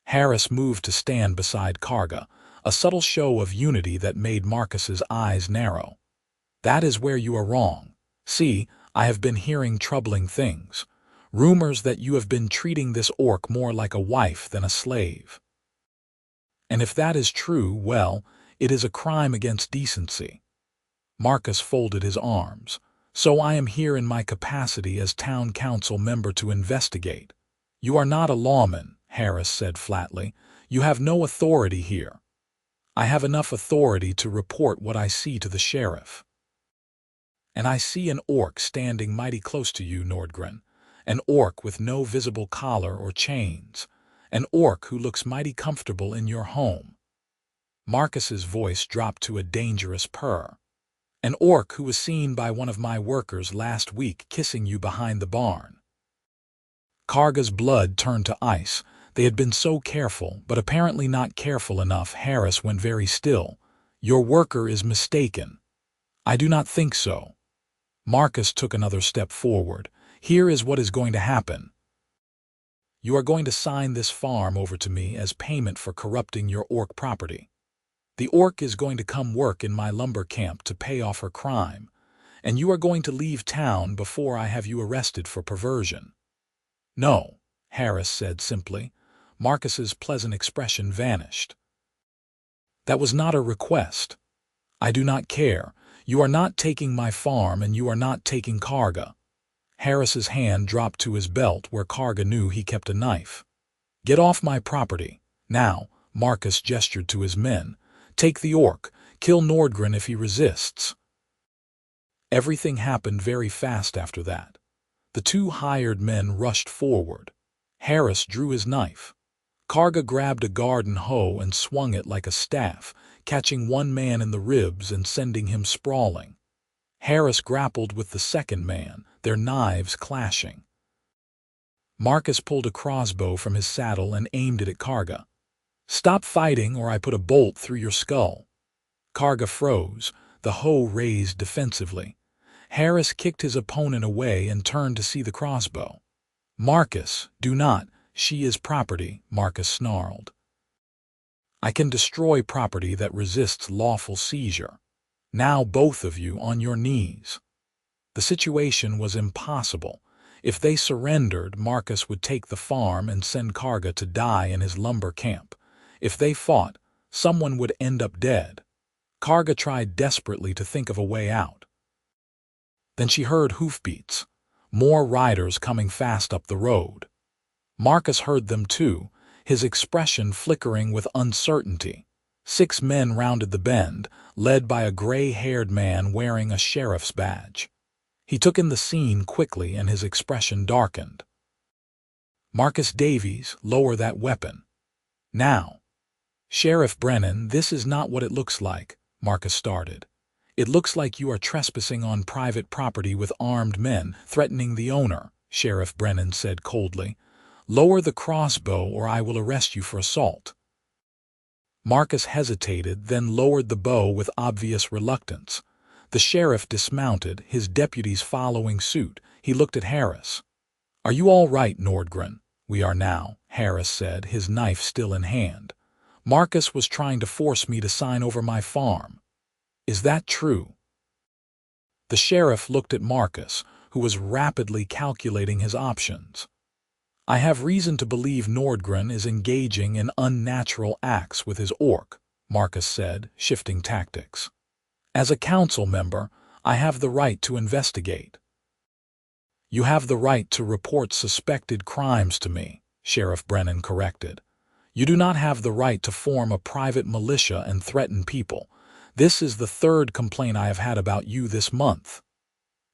Speaker 1: Harris moved to stand beside Karga, a subtle show of unity that made Marcus's eyes narrow. "That is where you are wrong. See, I have been hearing troubling things. Rumors that you have been treating this orc more like a wife than a slave." And if that is true, well, it is a crime against decency. Marcus folded his arms. So I am here in my capacity as town council member to investigate. You are not a lawman, Harris said flatly. You have no authority here. I have enough authority to report what I see to the sheriff. And I see an orc standing mighty close to you, Nordgren. An orc with no visible collar or chains. An orc who looks mighty comfortable in your home. Marcus's voice dropped to a dangerous purr. An orc who was seen by one of my workers last week kissing you behind the barn. Karga's blood turned to ice. They had been so careful, but apparently not careful enough. Harris went very still. Your worker is mistaken. I do not think so. Marcus took another step forward. Here is what is going to happen. You are going to sign this farm over to me as payment for corrupting your orc property. The orc is going to come work in my lumber camp to pay off her crime, and you are going to leave town before I have you arrested for perversion. No, Harris said simply. Marcus's pleasant expression vanished. That was not a request. I do not care. You are not taking my farm and you are not taking Karga. Harris's hand dropped to his belt where Karga knew he kept a knife. Get off my property. Now, Marcus gestured to his men. Take the orc. Kill Nordgren if he resists. Everything happened very fast after that. The two hired men rushed forward. Harris drew his knife. Karga grabbed a garden hoe and swung it like a staff, catching one man in the ribs and sending him sprawling. Harris grappled with the second man, their knives clashing. Marcus pulled a crossbow from his saddle and aimed it at Karga. Stop fighting or I put a bolt through your skull. Karga froze, the hoe raised defensively. Harris kicked his opponent away and turned to see the crossbow. Marcus, do not. She is property, Marcus snarled. I can destroy property that resists lawful seizure. Now both of you on your knees. The situation was impossible. If they surrendered, Marcus would take the farm and send Karga to die in his lumber camp. If they fought, someone would end up dead. Karga tried desperately to think of a way out. Then she heard hoofbeats, more riders coming fast up the road. Marcus heard them too, his expression flickering with uncertainty. 6 men rounded the bend, led by a gray-haired man wearing a sheriff's badge. He took in the scene quickly and his expression darkened. Marcus Davies, lower that weapon. Now. Sheriff Brennan, this is not what it looks like, Marcus started. It looks like you are trespassing on private property with armed men, threatening the owner, Sheriff Brennan said coldly. Lower the crossbow or I will arrest you for assault. Marcus hesitated, then lowered the bow with obvious reluctance. The sheriff dismounted, his deputies following suit. He looked at Harris. Are you all right, Nordgren? We are now, Harris said, his knife still in hand. Marcus was trying to force me to sign over my farm. Is that true? The sheriff looked at Marcus, who was rapidly calculating his options. I have reason to believe Nordgren is engaging in unnatural acts with his orc, Marcus said, shifting tactics. As a council member, I have the right to investigate. You have the right to report suspected crimes to me, Sheriff Brennan corrected. You do not have the right to form a private militia and threaten people. This is the 3rd complaint I have had about you this month.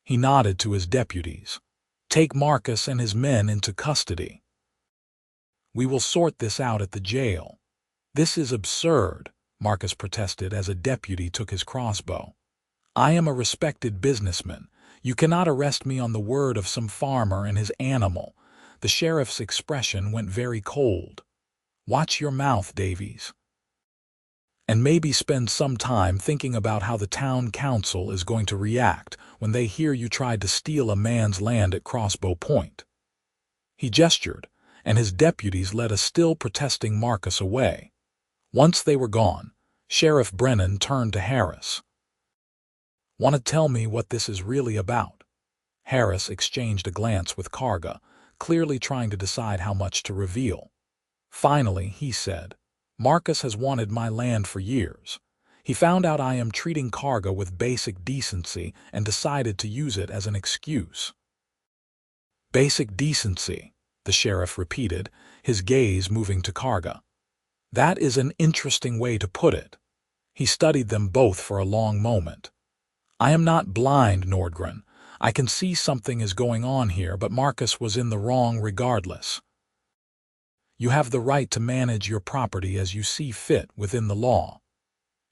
Speaker 1: He nodded to his deputies. Take Marcus and his men into custody. We will sort this out at the jail. This is absurd, Marcus protested as a deputy took his crossbow. I am a respected businessman. You cannot arrest me on the word of some farmer and his animal. The sheriff's expression went very cold. Watch your mouth, Davies. And maybe spend some time thinking about how the town council is going to react when they hear you tried to steal a man's land at Crossbow Point. He gestured, and his deputies led a still protesting Marcus away. Once they were gone, Sheriff Brennan turned to Harris. Want to tell me what this is really about? Harris exchanged a glance with Karga, clearly trying to decide how much to reveal. Finally, he said, Marcus has wanted my land for years. He found out I am treating Karga with basic decency and decided to use it as an excuse. Basic decency, the sheriff repeated, his gaze moving to Karga. That is an interesting way to put it. He studied them both for a long moment. I am not blind, Nordgren. I can see something is going on here, but Marcus was in the wrong regardless. You have the right to manage your property as you see fit within the law.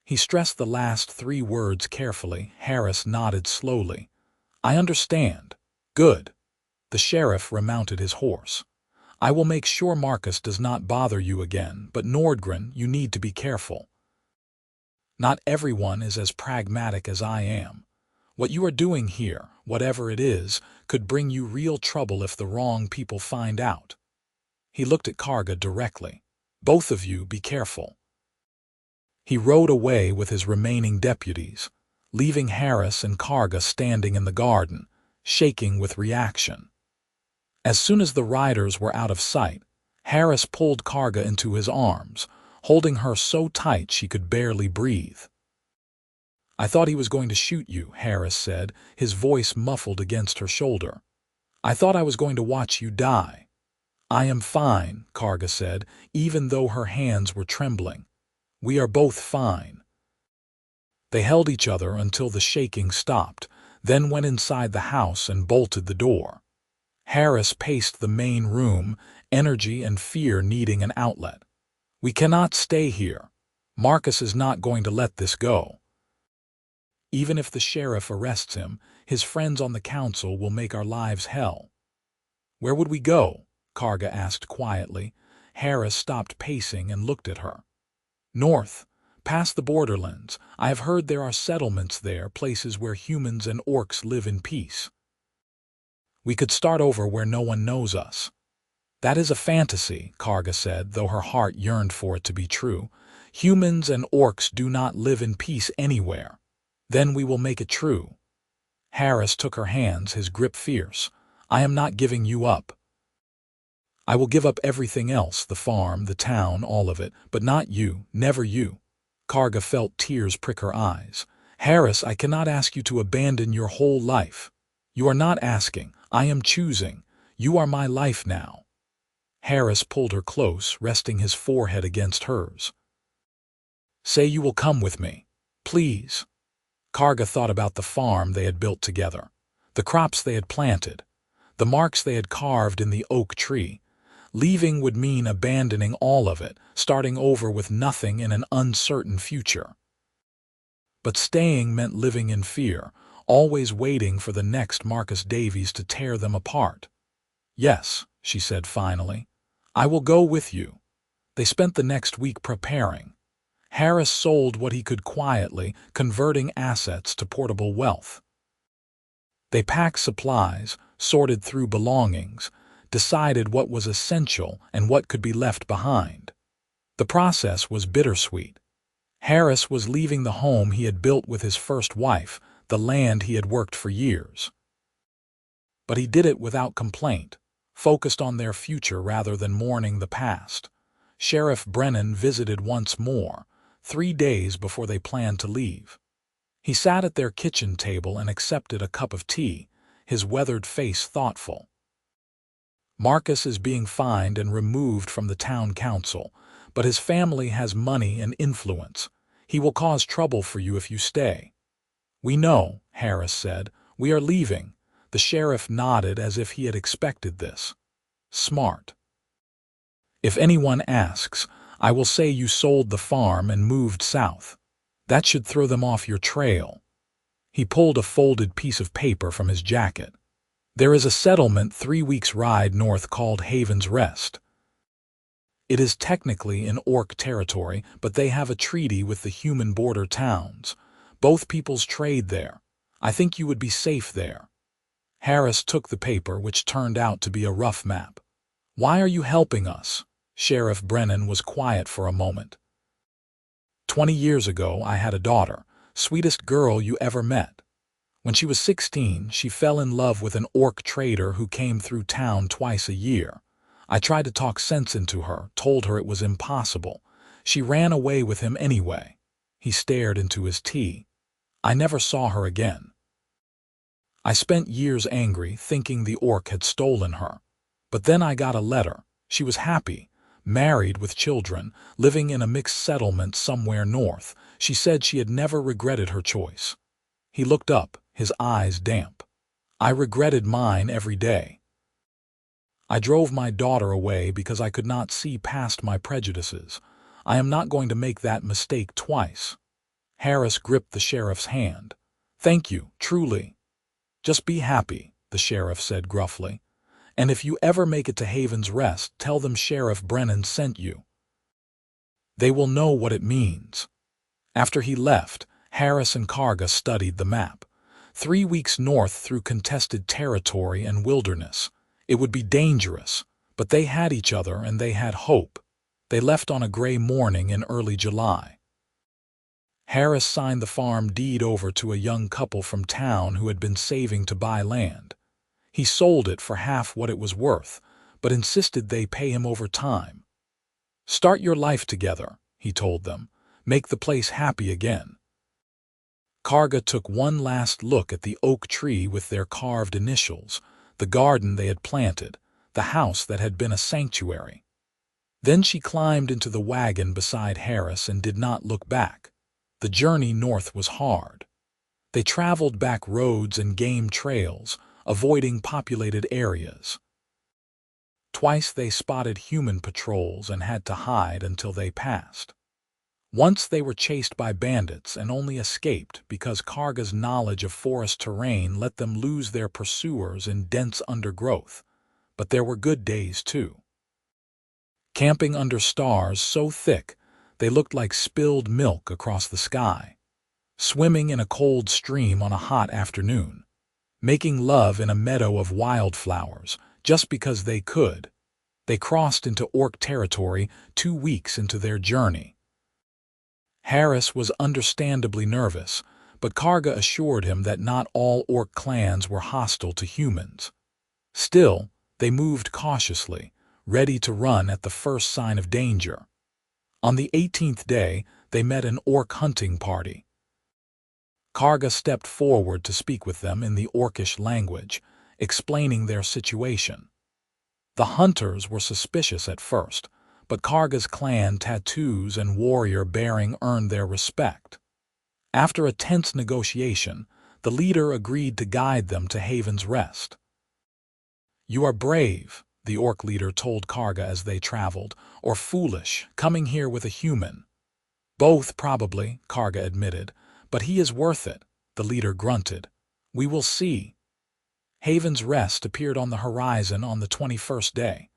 Speaker 1: He stressed the last 3 words carefully. Harris nodded slowly. I understand. Good. The sheriff remounted his horse. I will make sure Marcus does not bother you again, but Nordgren, you need to be careful. Not everyone is as pragmatic as I am. What you are doing here, whatever it is, could bring you real trouble if the wrong people find out. He looked at Karga directly. Both of you be careful. He rode away with his remaining deputies, leaving Harris and Karga standing in the garden, shaking with reaction. As soon as the riders were out of sight, Harris pulled Karga into his arms, holding her so tight she could barely breathe. I thought he was going to shoot you, Harris said, his voice muffled against her shoulder. I thought I was going to watch you die. I am fine, Karga said, even though her hands were trembling. We are both fine. They held each other until the shaking stopped, then went inside the house and bolted the door. Harris paced the main room, energy and fear needing an outlet. We cannot stay here. Marcus is not going to let this go. Even if the sheriff arrests him, his friends on the council will make our lives hell. Where would we go? Karga asked quietly. Harris stopped pacing and looked at her. North, past the borderlands. I have heard there are settlements there, places where humans and orcs live in peace. We could start over where no one knows us. That is a fantasy, Karga said, though her heart yearned for it to be true. Humans and orcs do not live in peace anywhere. Then we will make it true. Harris took her hands, his grip fierce. I am not giving you up. I will give up everything else, the farm, the town, all of it, but not you, never you. Karga felt tears prick her eyes. Harris, I cannot ask you to abandon your whole life. You are not asking, I am choosing. You are my life now. Harris pulled her close, resting his forehead against hers. Say you will come with me. Please. Karga thought about the farm they had built together, the crops they had planted, the marks they had carved in the oak tree. Leaving would mean abandoning all of it, starting over with nothing in an uncertain future. But staying meant living in fear, always waiting for the next Marcus Davies to tear them apart. Yes, she said finally, I will go with you. They spent the next week preparing. Harris sold what he could quietly, converting assets to portable wealth. They packed supplies, sorted through belongings, decided what was essential and what could be left behind. The process was bittersweet. Harris was leaving the home he had built with his first wife, the land he had worked for years. But he did it without complaint, focused on their future rather than mourning the past. Sheriff Brennan visited once more, 3 days before they planned to leave. He sat at their kitchen table and accepted a cup of tea, his weathered face thoughtful. Marcus is being fined and removed from the town council, but his family has money and influence. He will cause trouble for you if you stay. We know, Harris said. We are leaving. The sheriff nodded as if he had expected this. Smart. If anyone asks, I will say you sold the farm and moved south. That should throw them off your trail. He pulled a folded piece of paper from his jacket. There is a settlement 3 weeks' ride north called Haven's Rest. It is technically in orc territory, but they have a treaty with the human border towns. Both peoples trade there. I think you would be safe there. Harris took the paper, which turned out to be a rough map. Why are you helping us? Sheriff Brennan was quiet for a moment. 20 years ago, I had a daughter, sweetest girl you ever met. When she was 16, she fell in love with an orc trader who came through town twice a year. I tried to talk sense into her, told her it was impossible. She ran away with him anyway. He stared into his tea. I never saw her again. I spent years angry, thinking the orc had stolen her. But then I got a letter. She was happy, married with children, living in a mixed settlement somewhere north. She said she had never regretted her choice. He looked up, his eyes damp. I regretted mine every day. I drove my daughter away because I could not see past my prejudices. I am not going to make that mistake twice. Harris gripped the sheriff's hand. Thank you, truly. Just be happy, the sheriff said gruffly. And if you ever make it to Haven's Rest, tell them Sheriff Brennan sent you. They will know what it means. After he left, Harris and Karga studied the map. 3 weeks north through contested territory and wilderness. It would be dangerous, but they had each other and they had hope. They left on a gray morning in early July. Harris signed the farm deed over to a young couple from town who had been saving to buy land. He sold it for half what it was worth, but insisted they pay him over time. Start your life together, he told them. Make the place happy again. Karga took one last look at the oak tree with their carved initials, the garden they had planted, the house that had been a sanctuary. Then she climbed into the wagon beside Harris and did not look back. The journey north was hard. They traveled back roads and game trails, avoiding populated areas. Twice they spotted human patrols and had to hide until they passed. Once they were chased by bandits and only escaped because Karga's knowledge of forest terrain let them lose their pursuers in dense undergrowth. But there were good days too. Camping under stars so thick they looked like spilled milk across the sky. Swimming in a cold stream on a hot afternoon. Making love in a meadow of wildflowers, just because they could. They crossed into orc territory 2 weeks into their journey. Harris was understandably nervous, but Karga assured him that not all orc clans were hostile to humans. Still, they moved cautiously, ready to run at the first sign of danger. On the 18th day, they met an orc hunting party. Karga stepped forward to speak with them in the orcish language, explaining their situation. The hunters were suspicious at first, but Karga's clan tattoos and warrior bearing earned their respect. After a tense negotiation, the leader agreed to guide them to Haven's Rest. You are brave, the orc leader told Karga as they traveled, or foolish, coming here with a human. Both, probably, Karga admitted. But he is worth it, the leader grunted. We will see. Haven's Rest appeared on the horizon on the 21st day.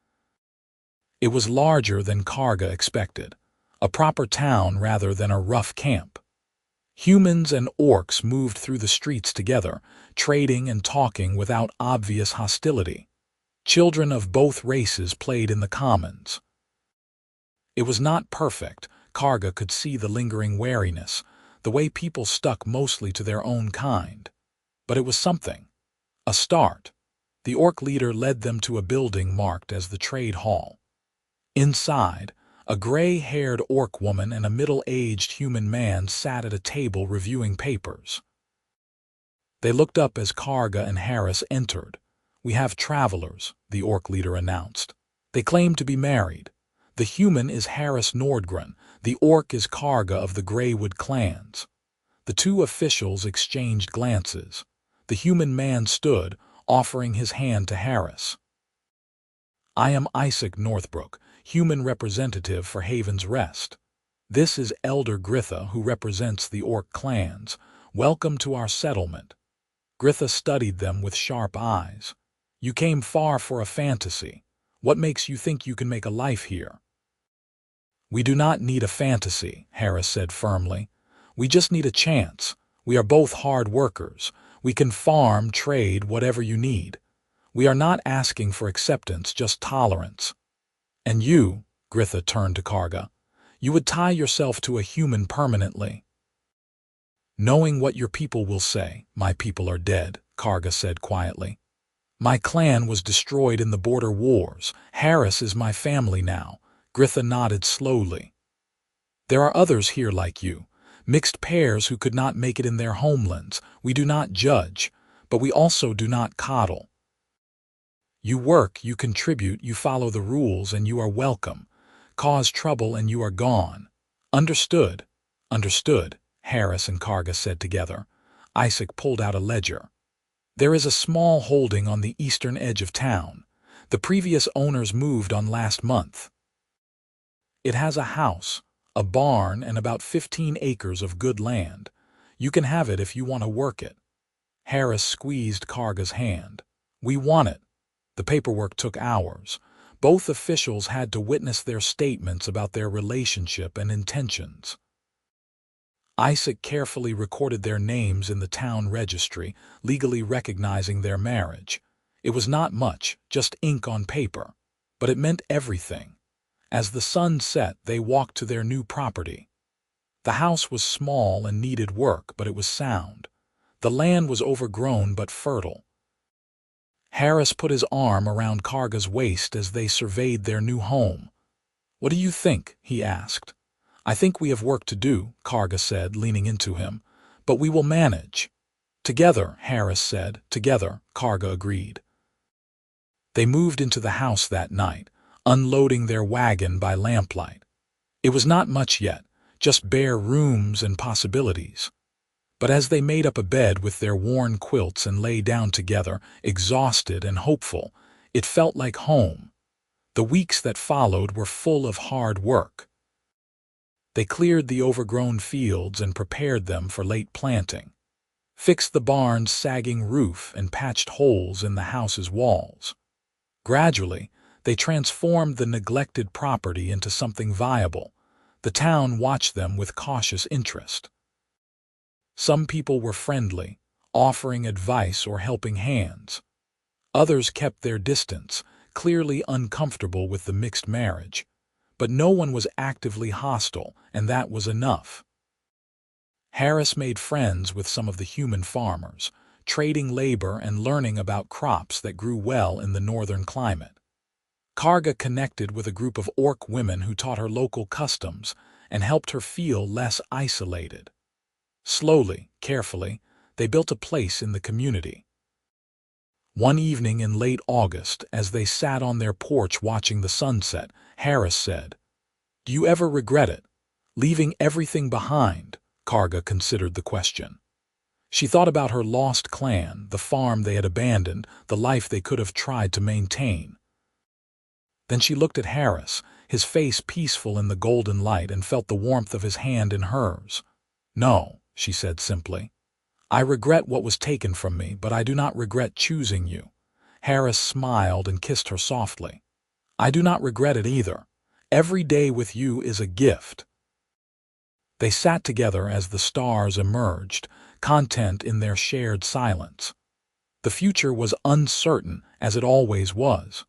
Speaker 1: It was larger than Karga expected, a proper town rather than a rough camp. Humans and orcs moved through the streets together, trading and talking without obvious hostility. Children of both races played in the commons. It was not perfect. Karga could see the lingering wariness, the way people stuck mostly to their own kind. But it was something. A start. The orc leader led them to a building marked as the Trade Hall. Inside, a gray-haired orc woman and a middle-aged human man sat at a table reviewing papers. They looked up as Karga and Harris entered. We have travelers, the orc leader announced. They claim to be married. The human is Harris Nordgren. The orc is Karga of the Greywood clans. The two officials exchanged glances. The human man stood, offering his hand to Harris. I am Isaac Northbrook, human representative for Haven's Rest. This is Elder Gritha, who represents the orc clans. Welcome to our settlement. Gritha studied them with sharp eyes. You came far for a fantasy. What makes you think you can make a life here? We do not need a fantasy, Harris said firmly. We just need a chance. We are both hard workers. We can farm, trade, whatever you need. We are not asking for acceptance, just tolerance. And you, Gritha turned to Karga, you would tie yourself to a human permanently. Knowing what your people will say, my people are dead, Karga said quietly. My clan was destroyed in the border wars. Harris is my family now. Gritha nodded slowly. There are others here like you, mixed pairs who could not make it in their homelands. We do not judge, but we also do not coddle. You work, you contribute, you follow the rules, and you are welcome. Cause trouble and you are gone. Understood? Understood, Harris and Karga said together. Isaac pulled out a ledger. There is a small holding on the eastern edge of town. The previous owners moved on last month. It has a house, a barn, and about 15 acres of good land. You can have it if you want to work it. Harris squeezed Karga's hand. We want it. The paperwork took hours. Both officials had to witness their statements about their relationship and intentions. Isaac carefully recorded their names in the town registry, legally recognizing their marriage. It was not much, just ink on paper, but it meant everything. As the sun set, they walked to their new property. The house was small and needed work, but it was sound. The land was overgrown but fertile. Harris put his arm around Karga's waist as they surveyed their new home. What do you think? He asked. I think we have work to do, Karga said, leaning into him, but we will manage. Together, Harris said. Together, Karga agreed. They moved into the house that night, unloading their wagon by lamplight. It was not much yet, just bare rooms and possibilities. But as they made up a bed with their worn quilts and lay down together, exhausted and hopeful, it felt like home. The weeks that followed were full of hard work. They cleared the overgrown fields and prepared them for late planting, fixed the barn's sagging roof and patched holes in the house's walls. Gradually, they transformed the neglected property into something viable. The town watched them with cautious interest. Some people were friendly, offering advice or helping hands. Others kept their distance, clearly uncomfortable with the mixed marriage. But no one was actively hostile, and that was enough. Harris made friends with some of the human farmers, trading labor and learning about crops that grew well in the northern climate. Karga connected with a group of Orc women who taught her local customs and helped her feel less isolated. Slowly, carefully, they built a place in the community. One evening in late August, as they sat on their porch watching the sunset, Harris said, "Do you ever regret it? Leaving everything behind?" Karga considered the question. She thought about her lost clan, the farm they had abandoned, the life they could have tried to maintain. Then she looked at Harris, his face peaceful in the golden light, and felt the warmth of his hand in hers. "No," she said simply. "I regret what was taken from me, but I do not regret choosing you." Harris smiled and kissed her softly. "I do not regret it either. Every day with you is a gift." They sat together as the stars emerged, content in their shared silence. The future was uncertain, as it always was,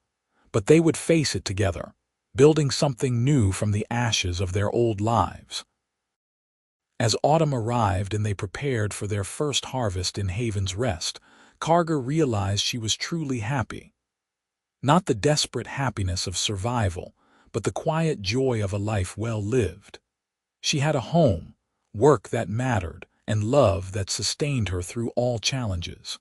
Speaker 1: but they would face it together, building something new from the ashes of their old lives. As autumn arrived and they prepared for their first harvest in Haven's Rest, Karga realized she was truly happy. Not the desperate happiness of survival, but the quiet joy of a life well lived. She had a home, work that mattered, and love that sustained her through all challenges.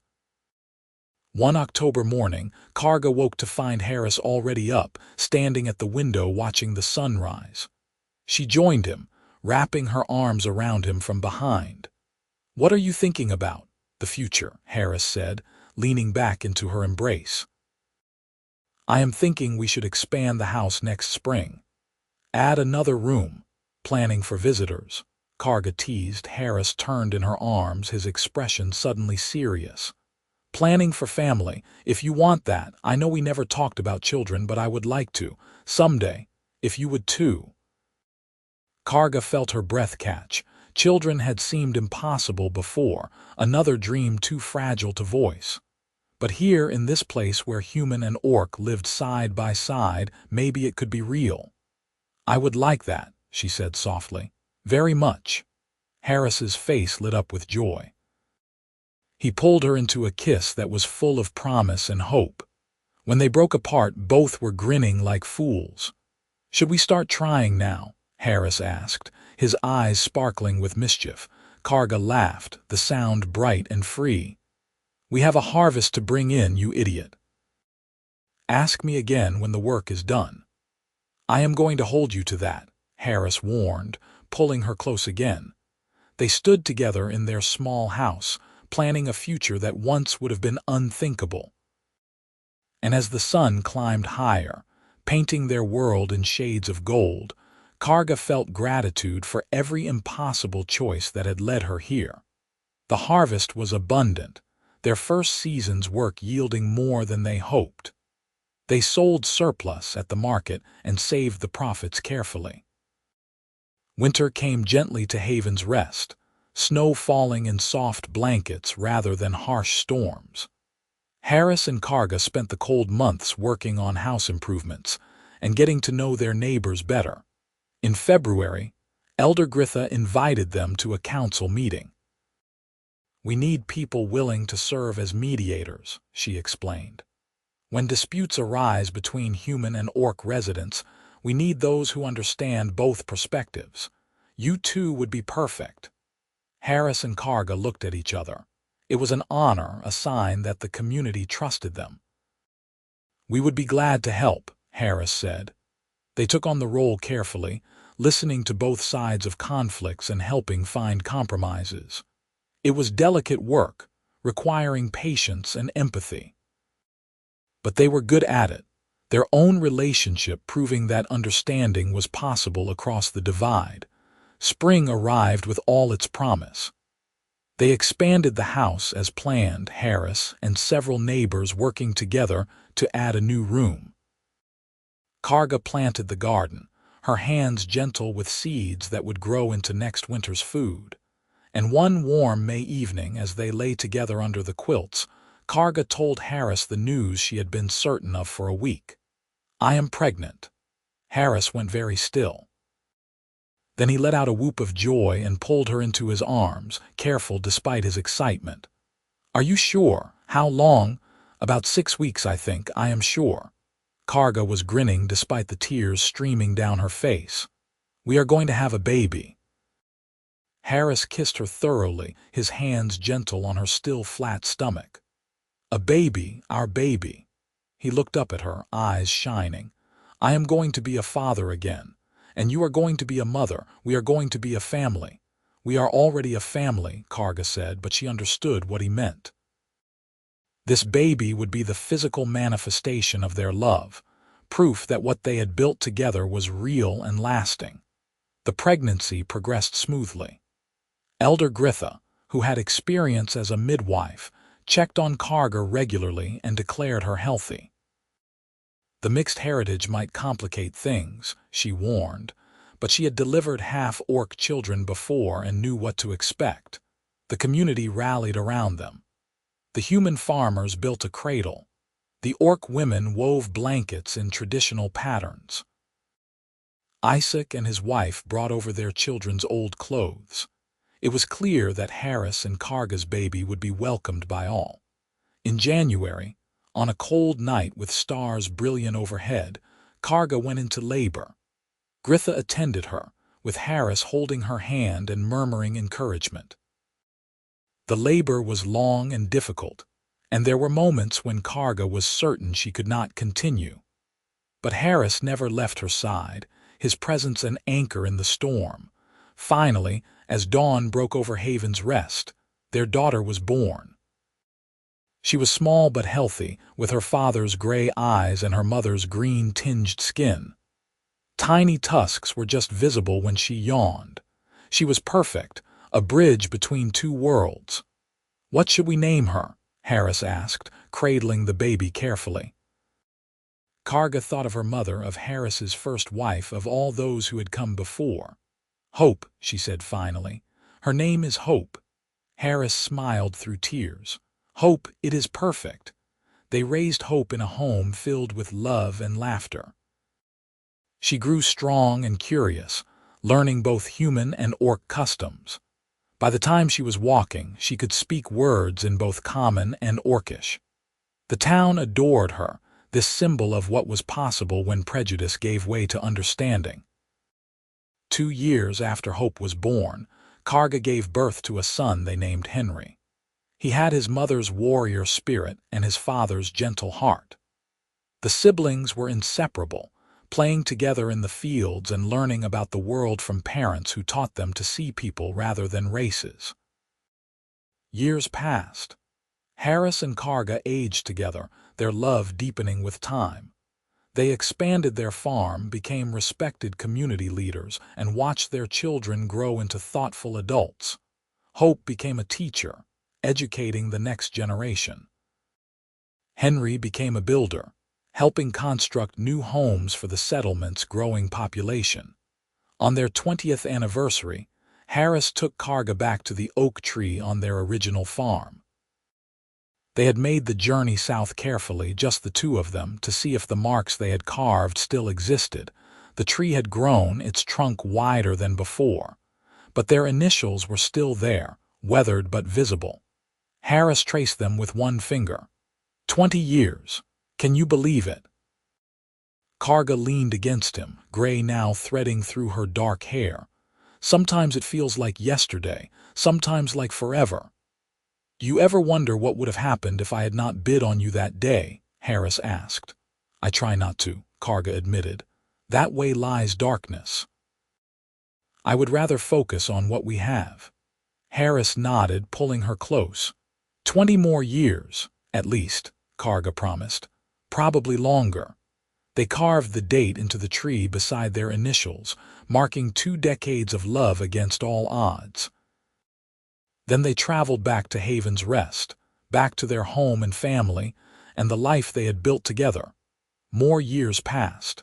Speaker 1: One October morning, Karga woke to find Harris already up, standing at the window watching the sunrise. She joined him, wrapping her arms around him from behind. "What are you thinking about?" "The future," Harris said, leaning back into her embrace. "I am thinking we should expand the house next spring. Add another room. Planning for visitors." Karga teased. Harris turned in her arms, his expression suddenly serious. "Planning for family. If you want that. I know we never talked about children, but I would like to. Someday. If you would too." Karga felt her breath catch. Children had seemed impossible before, another dream too fragile to voice. But here, in this place where human and orc lived side by side, maybe it could be real. "I would like that," she said softly. "Very much." Harris's face lit up with joy. He pulled her into a kiss that was full of promise and hope. When they broke apart, both were grinning like fools. "Should we start trying now?" Harris asked, his eyes sparkling with mischief. Karga laughed, the sound bright and free. "We have a harvest to bring in, you idiot. Ask me again when the work is done." "I am going to hold you to that," Harris warned, pulling her close again. They stood together in their small house, planning a future that once would have been unthinkable. And as the sun climbed higher, painting their world in shades of gold, Karga felt gratitude for every impossible choice that had led her here. The harvest was abundant, their first season's work yielding more than they hoped. They sold surplus at the market and saved the profits carefully. Winter came gently to Haven's Rest, snow falling in soft blankets rather than harsh storms. Harris and Karga spent the cold months working on house improvements and getting to know their neighbors better. In February, Elder Gritha invited them to a council meeting. "We need people willing to serve as mediators," she explained. "When disputes arise between human and orc residents, we need those who understand both perspectives. You two would be perfect." Harris and Karga looked at each other. It was an honor, a sign that the community trusted them. "We would be glad to help," Harris said. They took on the role carefully, listening to both sides of conflicts and helping find compromises. It was delicate work, requiring patience and empathy. But they were good at it, their own relationship proving that understanding was possible across the divide. Spring arrived with all its promise. They expanded the house as planned, Harris and several neighbors working together to add a new room. Karga planted the garden, her hands gentle with seeds that would grow into next winter's food. And one warm May evening, as they lay together under the quilts, Karga told Harris the news she had been certain of for a week. "I am pregnant." Harris went very still. Then he let out a whoop of joy and pulled her into his arms, careful despite his excitement. "Are you sure? How long?" "About 6 weeks, I think, I am sure." Karga was grinning despite the tears streaming down her face. "We are going to have a baby." Harris kissed her thoroughly, his hands gentle on her still flat stomach. "A baby, our baby." He looked up at her, eyes shining. "I am going to be a father again. And you are going to be a mother. We are going to be a family." "We are already a family," Karga said, but she understood what he meant. This baby would be the physical manifestation of their love, proof that what they had built together was real and lasting. The pregnancy progressed smoothly. Elder Gritha, who had experience as a midwife, checked on Karga regularly and declared her healthy. The mixed heritage might complicate things, she warned, but she had delivered half-orc children before and knew what to expect. The community rallied around them. The human farmers built a cradle. The orc women wove blankets in traditional patterns. Isaac and his wife brought over their children's old clothes. It was clear that Harris and Karga's baby would be welcomed by all. In January, on a cold night with stars brilliant overhead, Karga went into labor. Gritha attended her, with Harris holding her hand and murmuring encouragement. The labor was long and difficult, and there were moments when Karga was certain she could not continue. But Harris never left her side, his presence an anchor in the storm. Finally, as dawn broke over Haven's Rest, their daughter was born. She was small but healthy, with her father's gray eyes and her mother's green-tinged skin. Tiny tusks were just visible when she yawned. She was perfect, a bridge between two worlds. "What should we name her?" Harris asked, cradling the baby carefully. Karga thought of her mother, of Harris's first wife, of all those who had come before. "Hope," she said finally. "Her name is Hope." Harris smiled through tears. "Hope, it is perfect." They raised Hope in a home filled with love and laughter. She grew strong and curious, learning both human and orc customs. By the time she was walking, she could speak words in both common and orcish. The town adored her, this symbol of what was possible when prejudice gave way to understanding. 2 years after Hope was born, Karga gave birth to a son they named Henry. He had his mother's warrior spirit and his father's gentle heart. The siblings were inseparable, playing together in the fields and learning about the world from parents who taught them to see people rather than races. Years passed. Harris and Karga aged together, their love deepening with time. They expanded their farm, became respected community leaders, and watched their children grow into thoughtful adults. Hope became a teacher, educating the next generation. Henry became a builder, helping construct new homes for the settlement's growing population. On their 20th anniversary, Harris took Karga back to the oak tree on their original farm. They had made the journey south carefully, just the two of them, to see if the marks they had carved still existed. The tree had grown, its trunk wider than before, but their initials were still there, weathered but visible. Harris traced them with one finger. 20 years. Can you believe it? Karga leaned against him, gray now threading through her dark hair. Sometimes it feels like yesterday, sometimes like forever. Do you ever wonder what would have happened if I had not bid on you that day? Harris asked. I try not to, Karga admitted. That way lies darkness. I would rather focus on what we have. Harris nodded, pulling her close. 20 more years, at least, Karga promised. Probably longer. They carved the date into the tree beside their initials, marking 2 decades of love against all odds. Then they traveled back to Haven's Rest, back to their home and family, and the life they had built together. More years passed.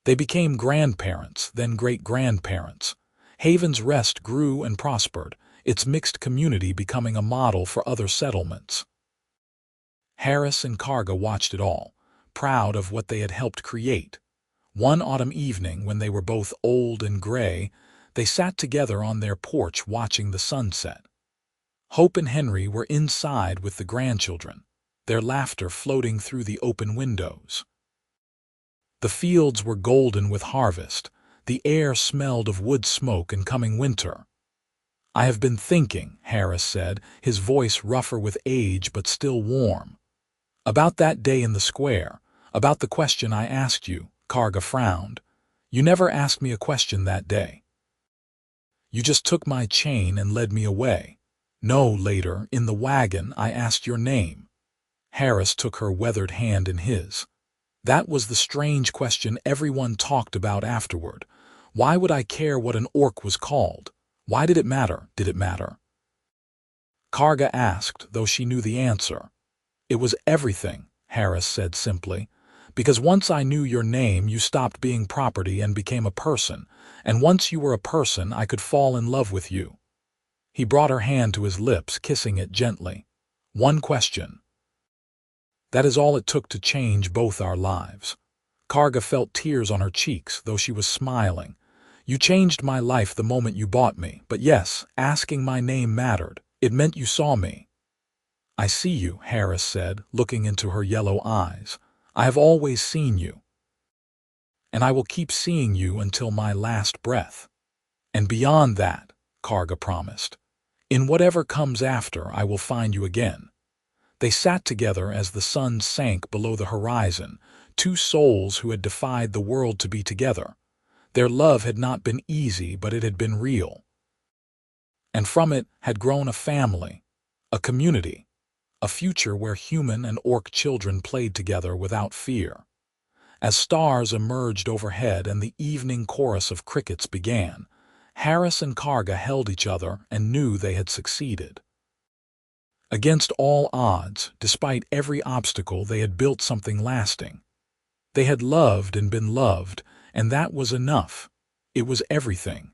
Speaker 1: They became grandparents, then great-grandparents. Haven's Rest grew and prospered, its mixed community becoming a model for other settlements. Harris and Karga watched it all, proud of what they had helped create. One autumn evening, when they were both old and gray, they sat together on their porch watching the sunset. Hope and Henry were inside with the grandchildren, their laughter floating through the open windows. The fields were golden with harvest. The air smelled of wood smoke and coming winter. I have been thinking, Harris said, his voice rougher with age but still warm. About that day in the square, about the question I asked you. Karga frowned. You never asked me a question that day. You just took my chain and led me away. No, later, in the wagon, I asked your name. Harris took her weathered hand in his. That was the strange question everyone talked about afterward. Why would I care what an orc was called? Why did it matter? Did it matter? Karga asked, though she knew the answer. It was everything, Harris said simply. Because once I knew your name, you stopped being property and became a person. And once you were a person, I could fall in love with you. He brought her hand to his lips, kissing it gently. One question. That is all it took to change both our lives. Karga felt tears on her cheeks, though she was smiling. You changed my life the moment you bought me, but yes, asking my name mattered. It meant you saw me. I see you, Harris said, looking into her yellow eyes. I have always seen you. And I will keep seeing you until my last breath. And beyond that, Karga promised. In whatever comes after, I will find you again. They sat together as the sun sank below the horizon, two souls who had defied the world to be together. Their love had not been easy, but it had been real. And from it had grown a family, a community, a future where human and orc children played together without fear. As stars emerged overhead and the evening chorus of crickets began, Harris and Karga held each other and knew they had succeeded. Against all odds, despite every obstacle, they had built something lasting. They had loved and been loved, and that was enough. It was everything.